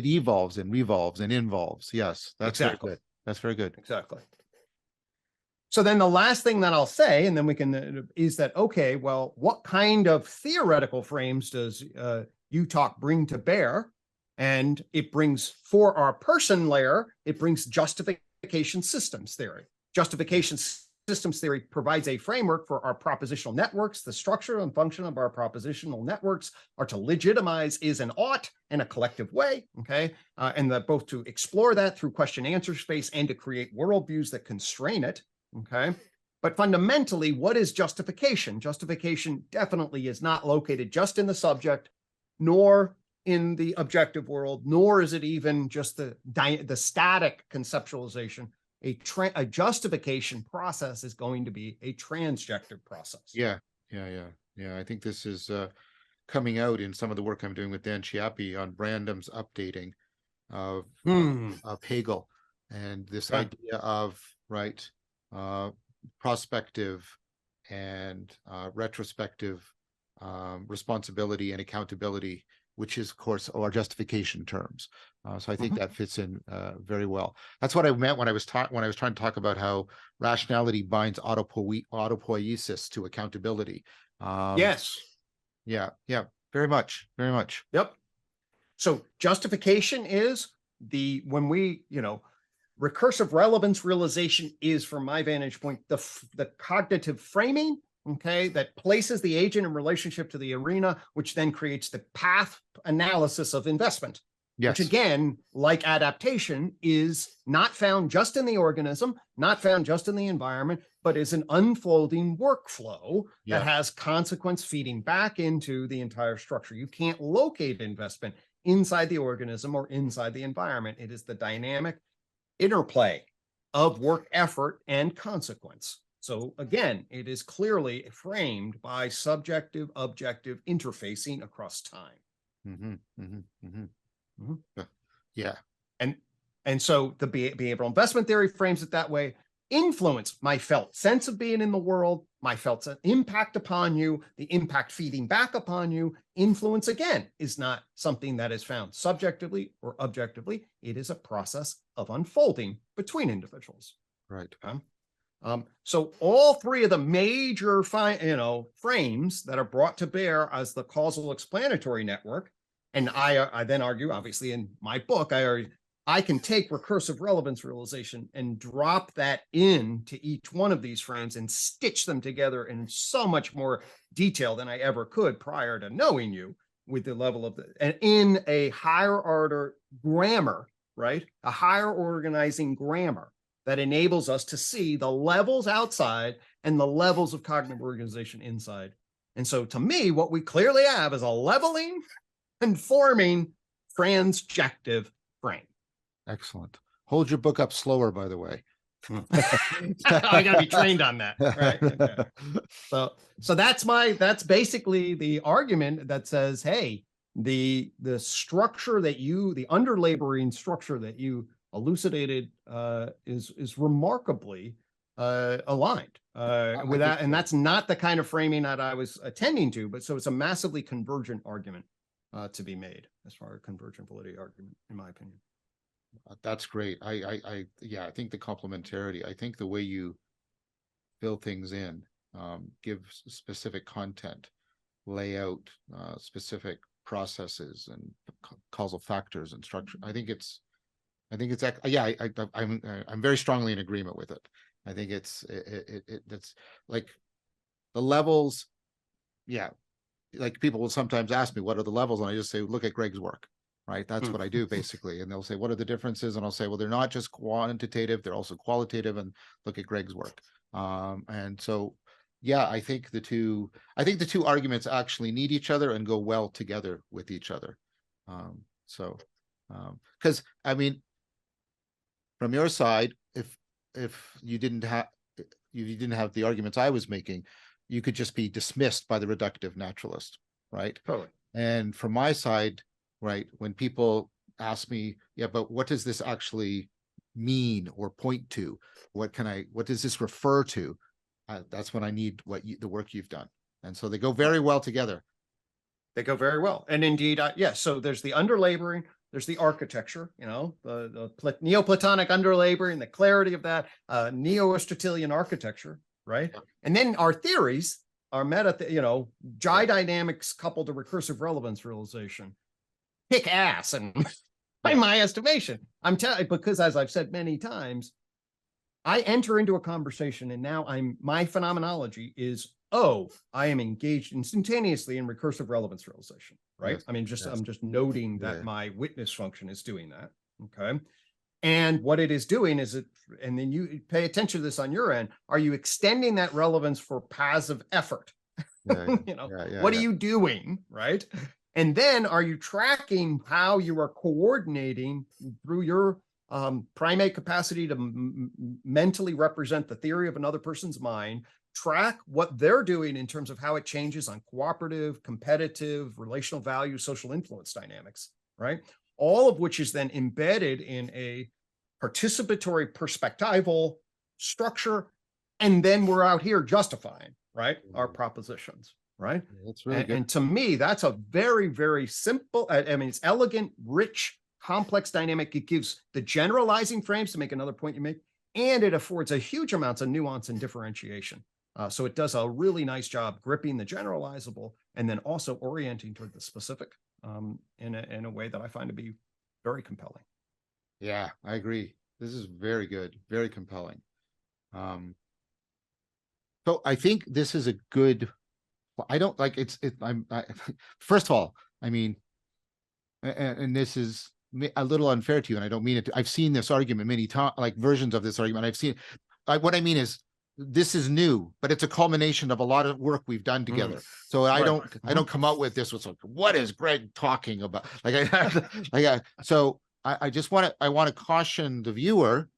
S1: evolves and revolves and involves. Yes, that's very good. That's very good.
S2: Exactly. So then the last thing that I'll say, and then we can, is that, okay, well, what kind of theoretical frames does UTalk bring to bear? And it brings, for our person layer, it brings justification systems theory. Justification systems theory provides a framework for our propositional networks. The structure and function of our propositional networks are to legitimize is and ought in a collective way, okay? And that both to explore that through question-answer space and to create worldviews that constrain it, okay? But fundamentally, what is justification? Justification definitely is not located just in the subject, nor in the objective world, nor is it even just the static conceptualization. A justification process is going to be a transjective process.
S1: Yeah. I think this is coming out in some of the work I'm doing with Dan Chiappi on Brandam's updating of Hegel, and this idea of prospective and retrospective responsibility and accountability, which is, of course, our justification terms. So I think that fits in very well. That's what I meant when I was trying to talk about how rationality binds autopoiesis to accountability.
S2: Yes.
S1: Yeah, very much.
S2: Yep. So justification is when we, recursive relevance realization is, from my vantage point, the cognitive framing, okay, that places the agent in relationship to the arena, which then creates the path analysis of investment. Yes. Which again, like adaptation, is not found just in the organism, not found just in the environment, but is an unfolding workflow that has consequence feeding back into the entire structure. You can't locate investment inside the organism or inside the environment. It is the dynamic interplay of work, effort, and consequence. So again, it is clearly framed by subjective, objective interfacing across time.
S1: Yeah.
S2: And so the behavioral investment theory frames it that way. influence my felt sense of being in the world, my felt impact upon you, the impact feeding back upon you. Influence, again, is not something that is found subjectively or objectively. It is a process of unfolding between individuals.
S1: Right.
S2: So all three of the major frames that are brought to bear as the causal explanatory network, and I then argue, obviously in my book, I can take recursive relevance realization and drop that into each one of these frames and stitch them together in so much more detail than I ever could prior to knowing you, with the level of and in a higher order grammar, right? A higher organizing grammar that enables us to see the levels outside and the levels of cognitive organization inside. And so to me, what we clearly have is a leveling and forming transjective frame.
S1: Excellent. Hold your book up slower, by the way.
S2: I got to be trained on that, right? Okay. So that's basically the argument that says, hey, the structure that the underlaboring structure that you elucidated is remarkably aligned with that, and that's not the kind of framing that I was attending to. But so it's a massively convergent argument to be made, as far as convergent validity argument, in my opinion.
S1: That's great. Yeah, I think the complementarity, I think the way you fill things in, give specific content, lay out specific processes and causal factors and structure. I think it's yeah, I'm very strongly in agreement with it. I think it's like the levels. Yeah, like people will sometimes ask me, what are the levels? And I just say, look at Gregg's work. Right. That's what I do basically. And they'll say, what are the differences? And I'll say, well, they're not just quantitative, they're also qualitative, and look at Gregg's work. And so, yeah, I think the two arguments actually need each other and go well together with each other. Because I mean, from your side, if you didn't have the arguments I was making, you could just be dismissed by the reductive naturalist, right?
S2: Totally.
S1: And from my side, right, when people ask me, yeah, but what does this actually mean or point to? What does this refer to? That's when I need the work you've done. And so they go very well together.
S2: They go very well. And indeed, yes, so there's the underlaboring, there's the architecture, the Neoplatonic underlaboring, the clarity of that, Neo-Aristotelian architecture, right? Yeah. And then our theories, our Jai dynamics coupled to recursive relevance realization, kick ass, and by my estimation, because as I've said many times, I enter into a conversation and now my phenomenology is, I am engaged instantaneously in recursive relevance realization, right? Yes. I mean, I'm just noting that my witness function is doing that, okay? And what it is doing is and then you pay attention to this on your end, are you extending that relevance for passive effort? What are you doing, right? And then are you tracking how you are coordinating through your primate capacity to mentally represent the theory of another person's mind, track what they're doing in terms of how it changes on cooperative, competitive, relational value, social influence dynamics, right? All of which is then embedded in a participatory perspectival structure. And then we're out here justifying, right, our propositions. Right.
S1: That's really good.
S2: And to me, that's a very, very simple, it's elegant, rich, complex dynamic. It gives the generalizing frames, to make another point you make, and it affords a huge amounts of nuance and differentiation. So it does a really nice job gripping the generalizable and then also orienting toward the specific in a way that I find to be very compelling.
S1: Yeah, I agree. This is very good, very compelling. So I think this is a good. I don't like first of all, I mean, and this is a little unfair to you, and I don't mean it. I've seen this argument many times, like versions of this argument. I've seen, what I mean is, this is new, but it's a culmination of a lot of work we've done together. So I don't come out with this with like, what is Gregg talking about? So I just want to caution the viewer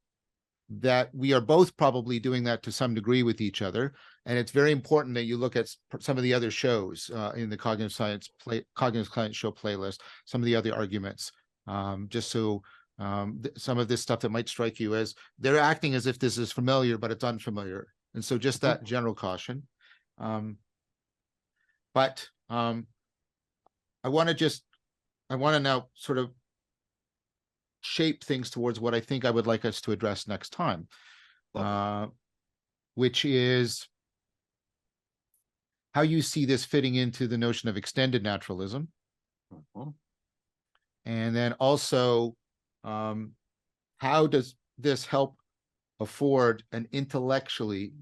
S1: that we are both probably doing that to some degree with each other. And it's very important that you look at some of the other shows in the Cognitive Science Show playlist, some of the other arguments, just so some of this stuff that might strike you as they're acting as if this is familiar, but it's unfamiliar. And so just that general caution. But I want to now sort of shape things towards what I think I would like us to address next time, which is how you see this fitting into the notion of extended naturalism. And then also, how does this help afford an intellectually,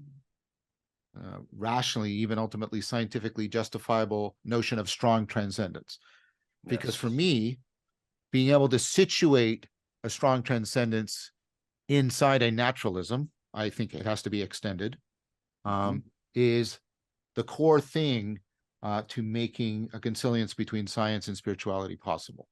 S1: rationally, even ultimately scientifically justifiable notion of strong transcendence? Because for me, being able to situate a strong transcendence inside a naturalism, I think it has to be extended, is the core thing to making a consilience between science and spirituality possible.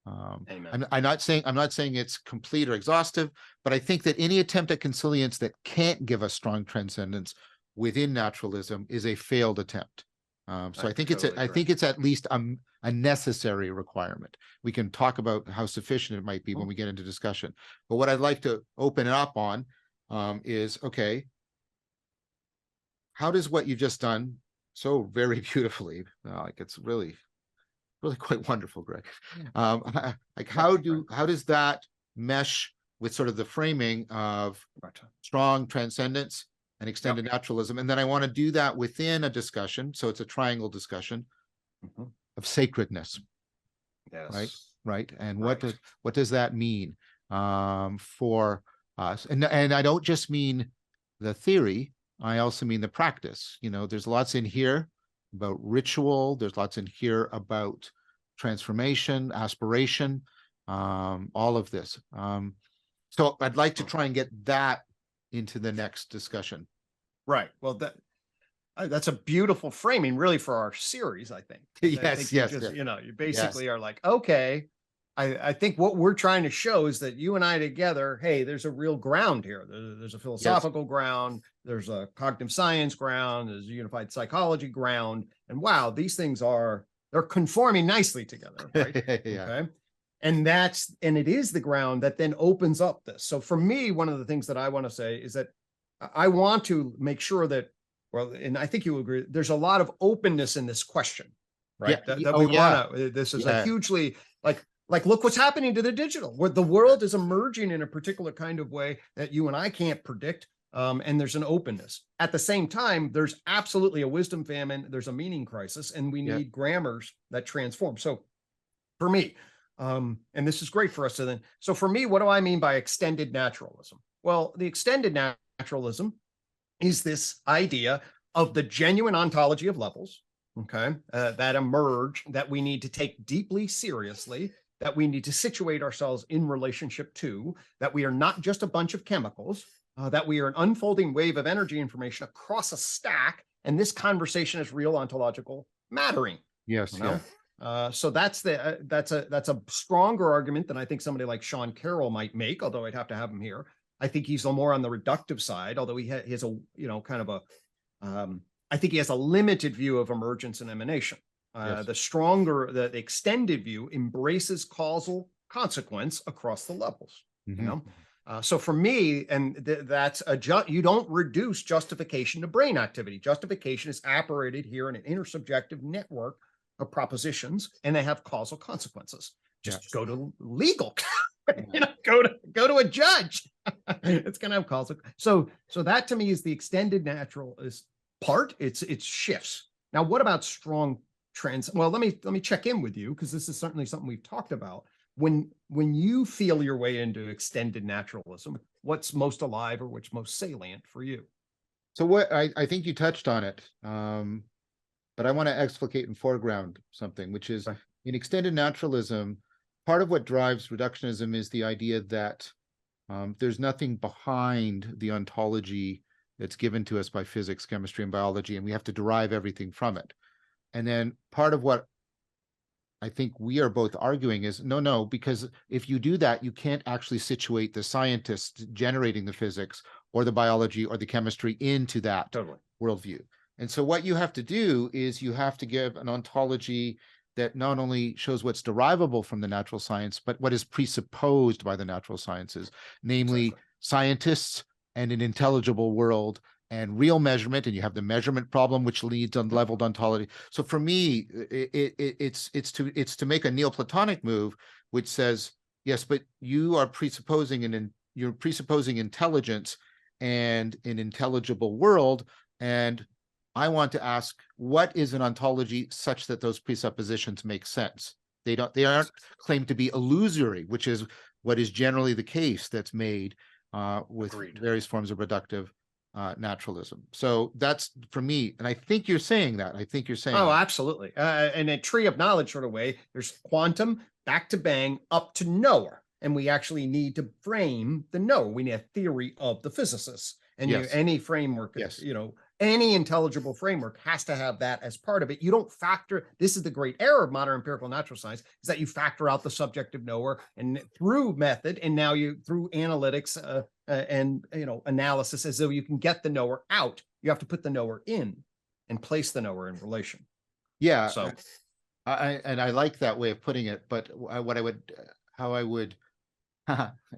S1: I'm not saying it's complete or exhaustive, but I think that any attempt at consilience that can't give us strong transcendence within naturalism is a failed attempt. So I think it's at least a necessary requirement. We can talk about how sufficient it might be when we get into discussion. But what I'd like to open it up on is, okay, how does what you've just done so very beautifully, like it's really quite wonderful, Greg. Like how does that mesh with sort of the framing of strong transcendence and extended naturalism? And then I want to do that within a discussion, so it's a triangle discussion of sacredness. Right. And what does that mean for us? And I don't just mean the theory, I also mean the practice. You know, there's lots in here about ritual, there's lots in here about transformation, aspiration, all of this. So I'd like to try and get that into the next discussion.
S2: Right. Well, that's a beautiful framing, really, for our series, I think.
S1: Yes.
S2: You know, you basically are like, okay, I think what we're trying to show is that you and I together, hey, there's a real ground here. There's a philosophical ground, there's a cognitive science ground, there's a unified psychology ground, and wow, these things they're conforming nicely together, right? Okay. And it is the ground that then opens up this. So for me, one of the things that I want to say is that I want to make sure that, well, and I think you agree, there's a lot of openness in this question, right? This is a hugely, like, look what's happening to the digital, where the world is emerging in a particular kind of way that you and I can't predict. And there's an openness. At the same time, there's absolutely a wisdom famine. There's a meaning crisis, and we need grammars that transform. So for me, and this is great for us to then. So for me, what do I mean by extended naturalism? Well, the extended naturalism is this idea of the genuine ontology of levels, okay, that emerge, that we need to take deeply seriously, that we need to situate ourselves in relationship to, that we are not just a bunch of chemicals, that we are an unfolding wave of energy information across a stack, and this conversation is real ontological mattering.
S1: Yes.
S2: So that's a stronger argument than I think somebody like Sean Carroll might make, although I'd have to have him here. I think he's more on the reductive side, although he has a, kind of a, I think he has a limited view of emergence and emanation. The stronger, the extended view embraces causal consequence across the levels, so for me, and that's you don't reduce justification to brain activity. Justification is apparated here in an intersubjective network of propositions, and they have causal consequences. Just go to legal, go to a judge. It's going to have causal. So that to me is the extended naturalist part. It's shifts. Now, what about strong well, let me check in with you, because this is certainly something we've talked about. When you feel your way into extended naturalism, what's most alive or what's most salient for you?
S1: So what I think you touched on it, but I want to explicate and foreground something, which is in extended naturalism, part of what drives reductionism is the idea that there's nothing behind the ontology that's given to us by physics, chemistry, and biology, and we have to derive everything from it. And then part of what I think we are both arguing is no, because if you do that, you can't actually situate the scientists generating the physics or the biology or the chemistry into that worldview. And so what you have to do is you have to give an ontology that not only shows what's derivable from the natural science, but what is presupposed by the natural sciences, namely
S2: Exactly.
S1: scientists and an intelligible world and real measurement, and you have the measurement problem, which leads on leveled ontology. So for me, it's to make a Neoplatonic move, which says, yes, but you're presupposing intelligence and an intelligible world, and I want to ask, what is an ontology such that those presuppositions make sense? They aren't claimed to be illusory, which is what is generally the case that's made with
S2: Agreed.
S1: various forms of reductive naturalism. So that's for me, and I think you're saying that. I think you're saying
S2: Oh,
S1: that.
S2: absolutely. In a tree of knowledge sort of way, there's quantum, back to bang, up to knower. And we actually need to frame the knower. We need a theory of the physicists. And
S1: Yes.
S2: any framework,
S1: Yes.
S2: any intelligible framework has to have that as part of it. You don't factor, this is the great error of modern empirical natural science, is that you factor out the subjective knower and through method, and now you through analytics and analysis, as though you can get the knower out. You have to put the knower in and place the knower in relation.
S1: Yeah.
S2: So
S1: I like that way of putting it, but how I would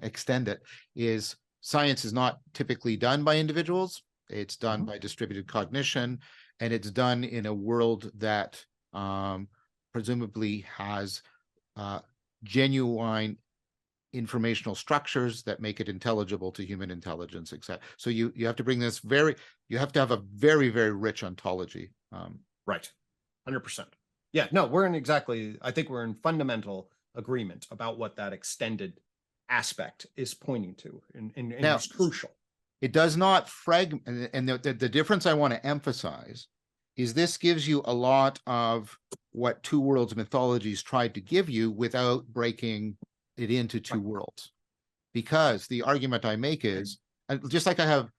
S1: extend it is science is not typically done by individuals. It's done by distributed cognition, and it's done in a world that presumably has genuine informational structures that make it intelligible to human intelligence, etc. So you have to bring this you have to have a very, very rich ontology.
S2: Right. 100%. Yeah, no, I think we're in fundamental agreement about what that extended aspect is pointing to, and
S1: Now,
S2: it's crucial.
S1: It does not fragment, and the difference I want to emphasize is this gives you a lot of what two worlds mythologies tried to give you without breaking it into two worlds. Because the argument I make is, just like I have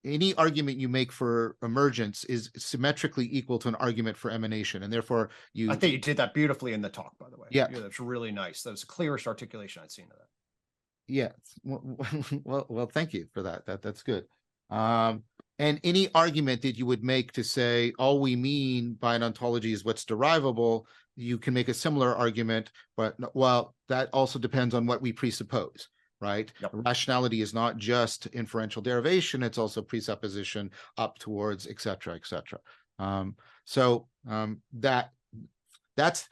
S1: any argument you make for emergence is symmetrically equal to an argument for emanation, and therefore
S2: I think you did that beautifully in the talk, by the way.
S1: Yeah,
S2: that's really nice. That was the clearest articulation I'd seen of that.
S1: Yeah, well, thank you for that. That's good. And any argument that you would make to say all we mean by an ontology is what's derivable, you can make a similar argument, but well, that also depends on what we presuppose, right?
S2: Yep.
S1: Rationality is not just inferential derivation; it's also presupposition up towards, et cetera, et cetera. That's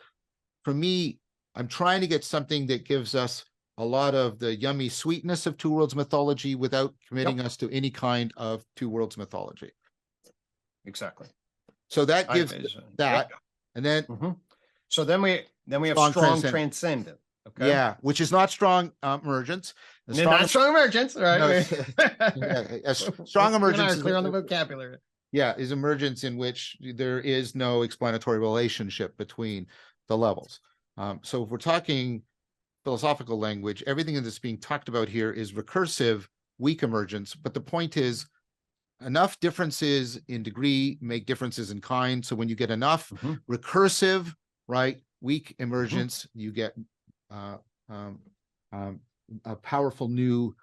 S1: for me. I'm trying to get something that gives us a lot of the yummy sweetness of two worlds mythology without committing us to any kind of two worlds mythology.
S2: Exactly.
S1: So that gives that, and then
S2: so then we have strong transcendent. Okay.
S1: Yeah, which is not strong emergence.
S2: Not strong emergence, right?
S1: No, strong emergence
S2: is clear on the vocabulary.
S1: Yeah, is emergence in which there is no explanatory relationship between the levels. So if we're talking philosophical language, everything that's being talked about here is recursive, weak emergence. But the point is, enough differences in degree make differences in kind. So when you get enough recursive, right, weak emergence, you get powerful new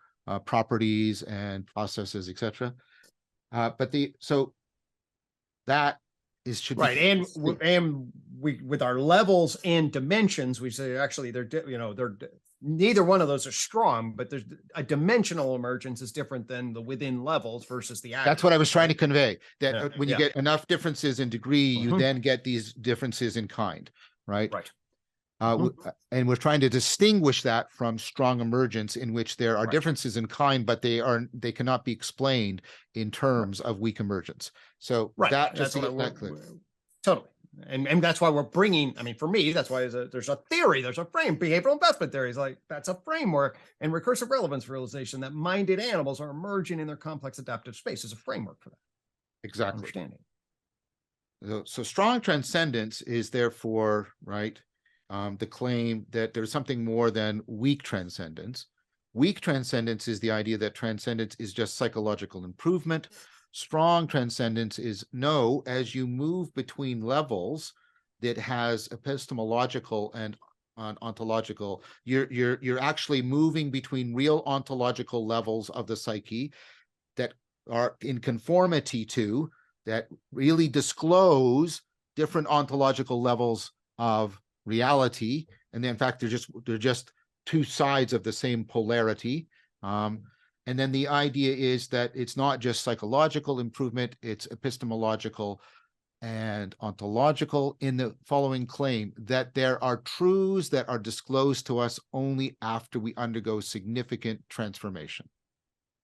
S1: properties and processes, etc. So that should
S2: right, and we with our levels and dimensions, we say actually they're neither one of those are strong, but there's a dimensional emergence is different than the within levels versus the aggregate.
S1: That's what I was trying to convey, that when you get enough differences in degree, you then get these differences in kind, right?
S2: Right.
S1: And we're trying to distinguish that from strong emergence, in which there are differences in kind, but they cannot be explained in terms of weak emergence. So that's
S2: totally. And that's why we're bringing, I mean, for me, that's why there's a theory, there's a frame, behavioral investment theory is like, that's a framework, and recursive relevance realization that minded animals are emerging in their complex adaptive space is a framework for that.
S1: Exactly.
S2: Understanding.
S1: So strong transcendence is therefore, right, the claim that there's something more than weak transcendence. Weak transcendence is the idea that transcendence is just psychological improvement. Strong transcendence is no, as you move between levels that has epistemological and ontological, you're actually moving between real ontological levels of the psyche that are in conformity to, that really disclose different ontological levels of reality, and in fact they're just two sides of the same polarity. And then the idea is that it's not just psychological improvement, it's epistemological and ontological, in the following claim that there are truths that are disclosed to us only after we undergo significant transformation,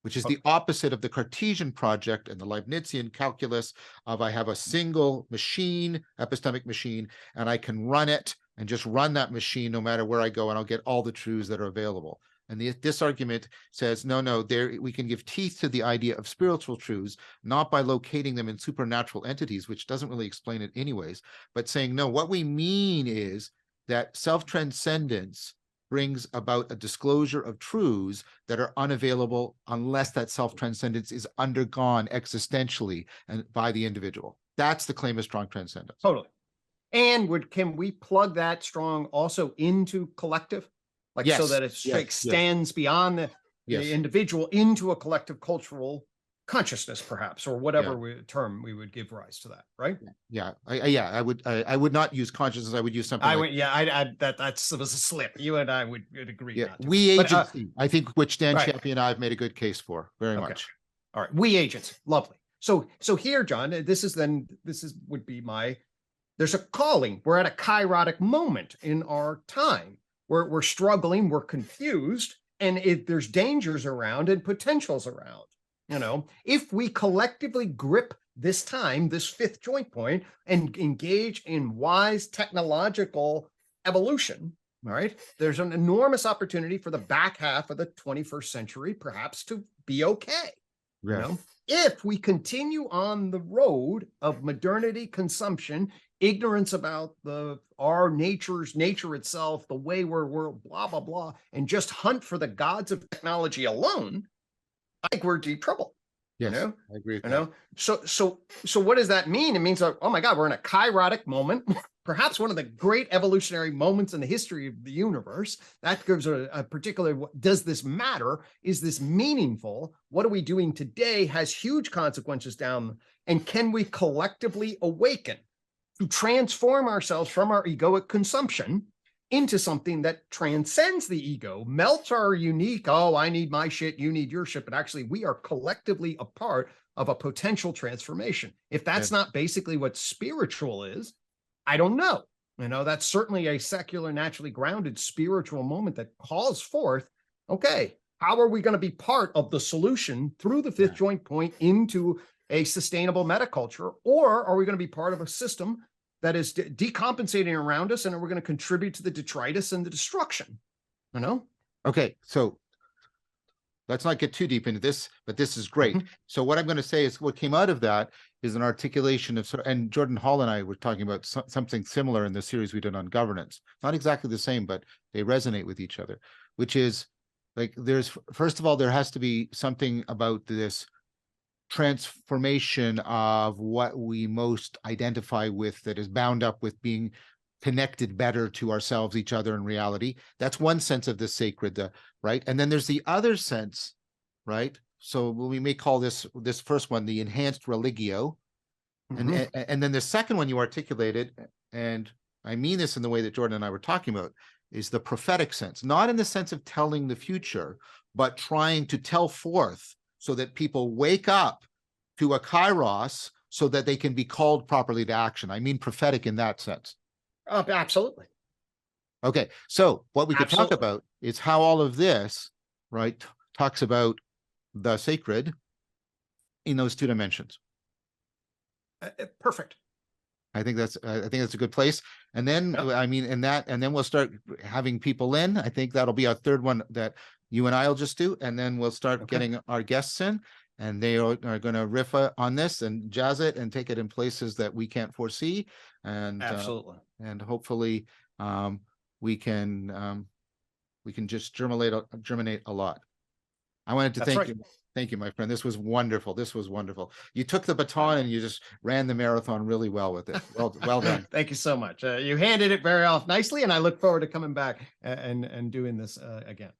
S1: which is the opposite of the Cartesian project and the Leibnizian calculus of I have a single machine, epistemic machine, and I can run it and just run that machine no matter where I go, and I'll get all the truths that are available. And this argument says, no, we can give teeth to the idea of spiritual truths, not by locating them in supernatural entities, which doesn't really explain it anyways, but saying, no, what we mean is that self-transcendence brings about a disclosure of truths that are unavailable unless that self-transcendence is undergone existentially and by the individual. That's the claim of strong transcendence.
S2: Totally. And can we plug that strong also into collective? Like,
S1: yes,
S2: so that it extends beyond the individual into a collective cultural consciousness, perhaps, or whatever term we would give rise to that, right?
S1: I would not use consciousness. I would use something.
S2: That was a slip. You and I would agree.
S1: Yeah, we agency. I think which Dan Chappie and I have made a good case for very much.
S2: All right, we agents, lovely. So here, John, would be there's a calling. We're at a kairotic moment in our time. We're struggling, we're confused, and there's dangers around and potentials around. If we collectively grip this time, this fifth joint point, and engage in wise technological evolution, all right, there's an enormous opportunity for the back half of the 21st century, perhaps, to be okay. If we continue on the road of modernity, consumption, ignorance about our nature itself, the way we're blah, blah, blah, and just hunt for the gods of technology alone, I think we're in deep trouble.
S1: Yes, I agree with
S2: that. So what does that mean? It means, oh my God, we're in a kairotic moment, perhaps one of the great evolutionary moments in the history of the universe. That gives a particular, does this matter? Is this meaningful? What are we doing today has huge consequences down, and can we collectively awaken to transform ourselves from our egoic consumption into something that transcends the ego, melts our unique, I need my shit, you need your shit, but actually we are collectively a part of a potential transformation. If that's not basically what spiritual is, I don't know. That's certainly a secular, naturally grounded spiritual moment that calls forth, okay, how are we going to be part of the solution through the fifth joint point into a sustainable metaculture, or are we going to be part of a system that is decompensating around us, and we're going to contribute to the detritus and the destruction?
S1: Okay, so let's not get too deep into this, but this is great. So what I'm going to say is what came out of that is an articulation of, and Jordan Hall and I were talking about something similar in the series we did on governance. Not exactly the same, but they resonate with each other, which is like, first of all, there has to be something about this transformation of what we most identify with that is bound up with being connected better to ourselves, each other, and reality. That's one sense of the sacred, right? And then there's the other sense, right? So we may call this first one the enhanced religio, and then the second one you articulated, and I mean this in the way that Jordan and I were talking about, is the prophetic sense, not in the sense of telling the future, but trying to tell forth so that people wake up to a kairos so that they can be called properly to action. I mean prophetic in that sense.
S2: Absolutely.
S1: Okay, so what we could talk about is how all of this, right, talks about the sacred in those two dimensions.
S2: Perfect.
S1: I think that's a good place. And then I mean, and then we'll start having people in. I think that'll be our third one that you and I'll just do, and then we'll start getting our guests in, and they are going to riff on this and jazz it and take it in places that we can't foresee. And
S2: absolutely,
S1: and hopefully we can just germinate a lot. I wanted to thank you. Thank you, my friend. This was wonderful. This was wonderful. You took the baton and you just ran the marathon really well with it. Well done.
S2: Thank you so much. You handed it very off nicely, and I look forward to coming back and doing this again.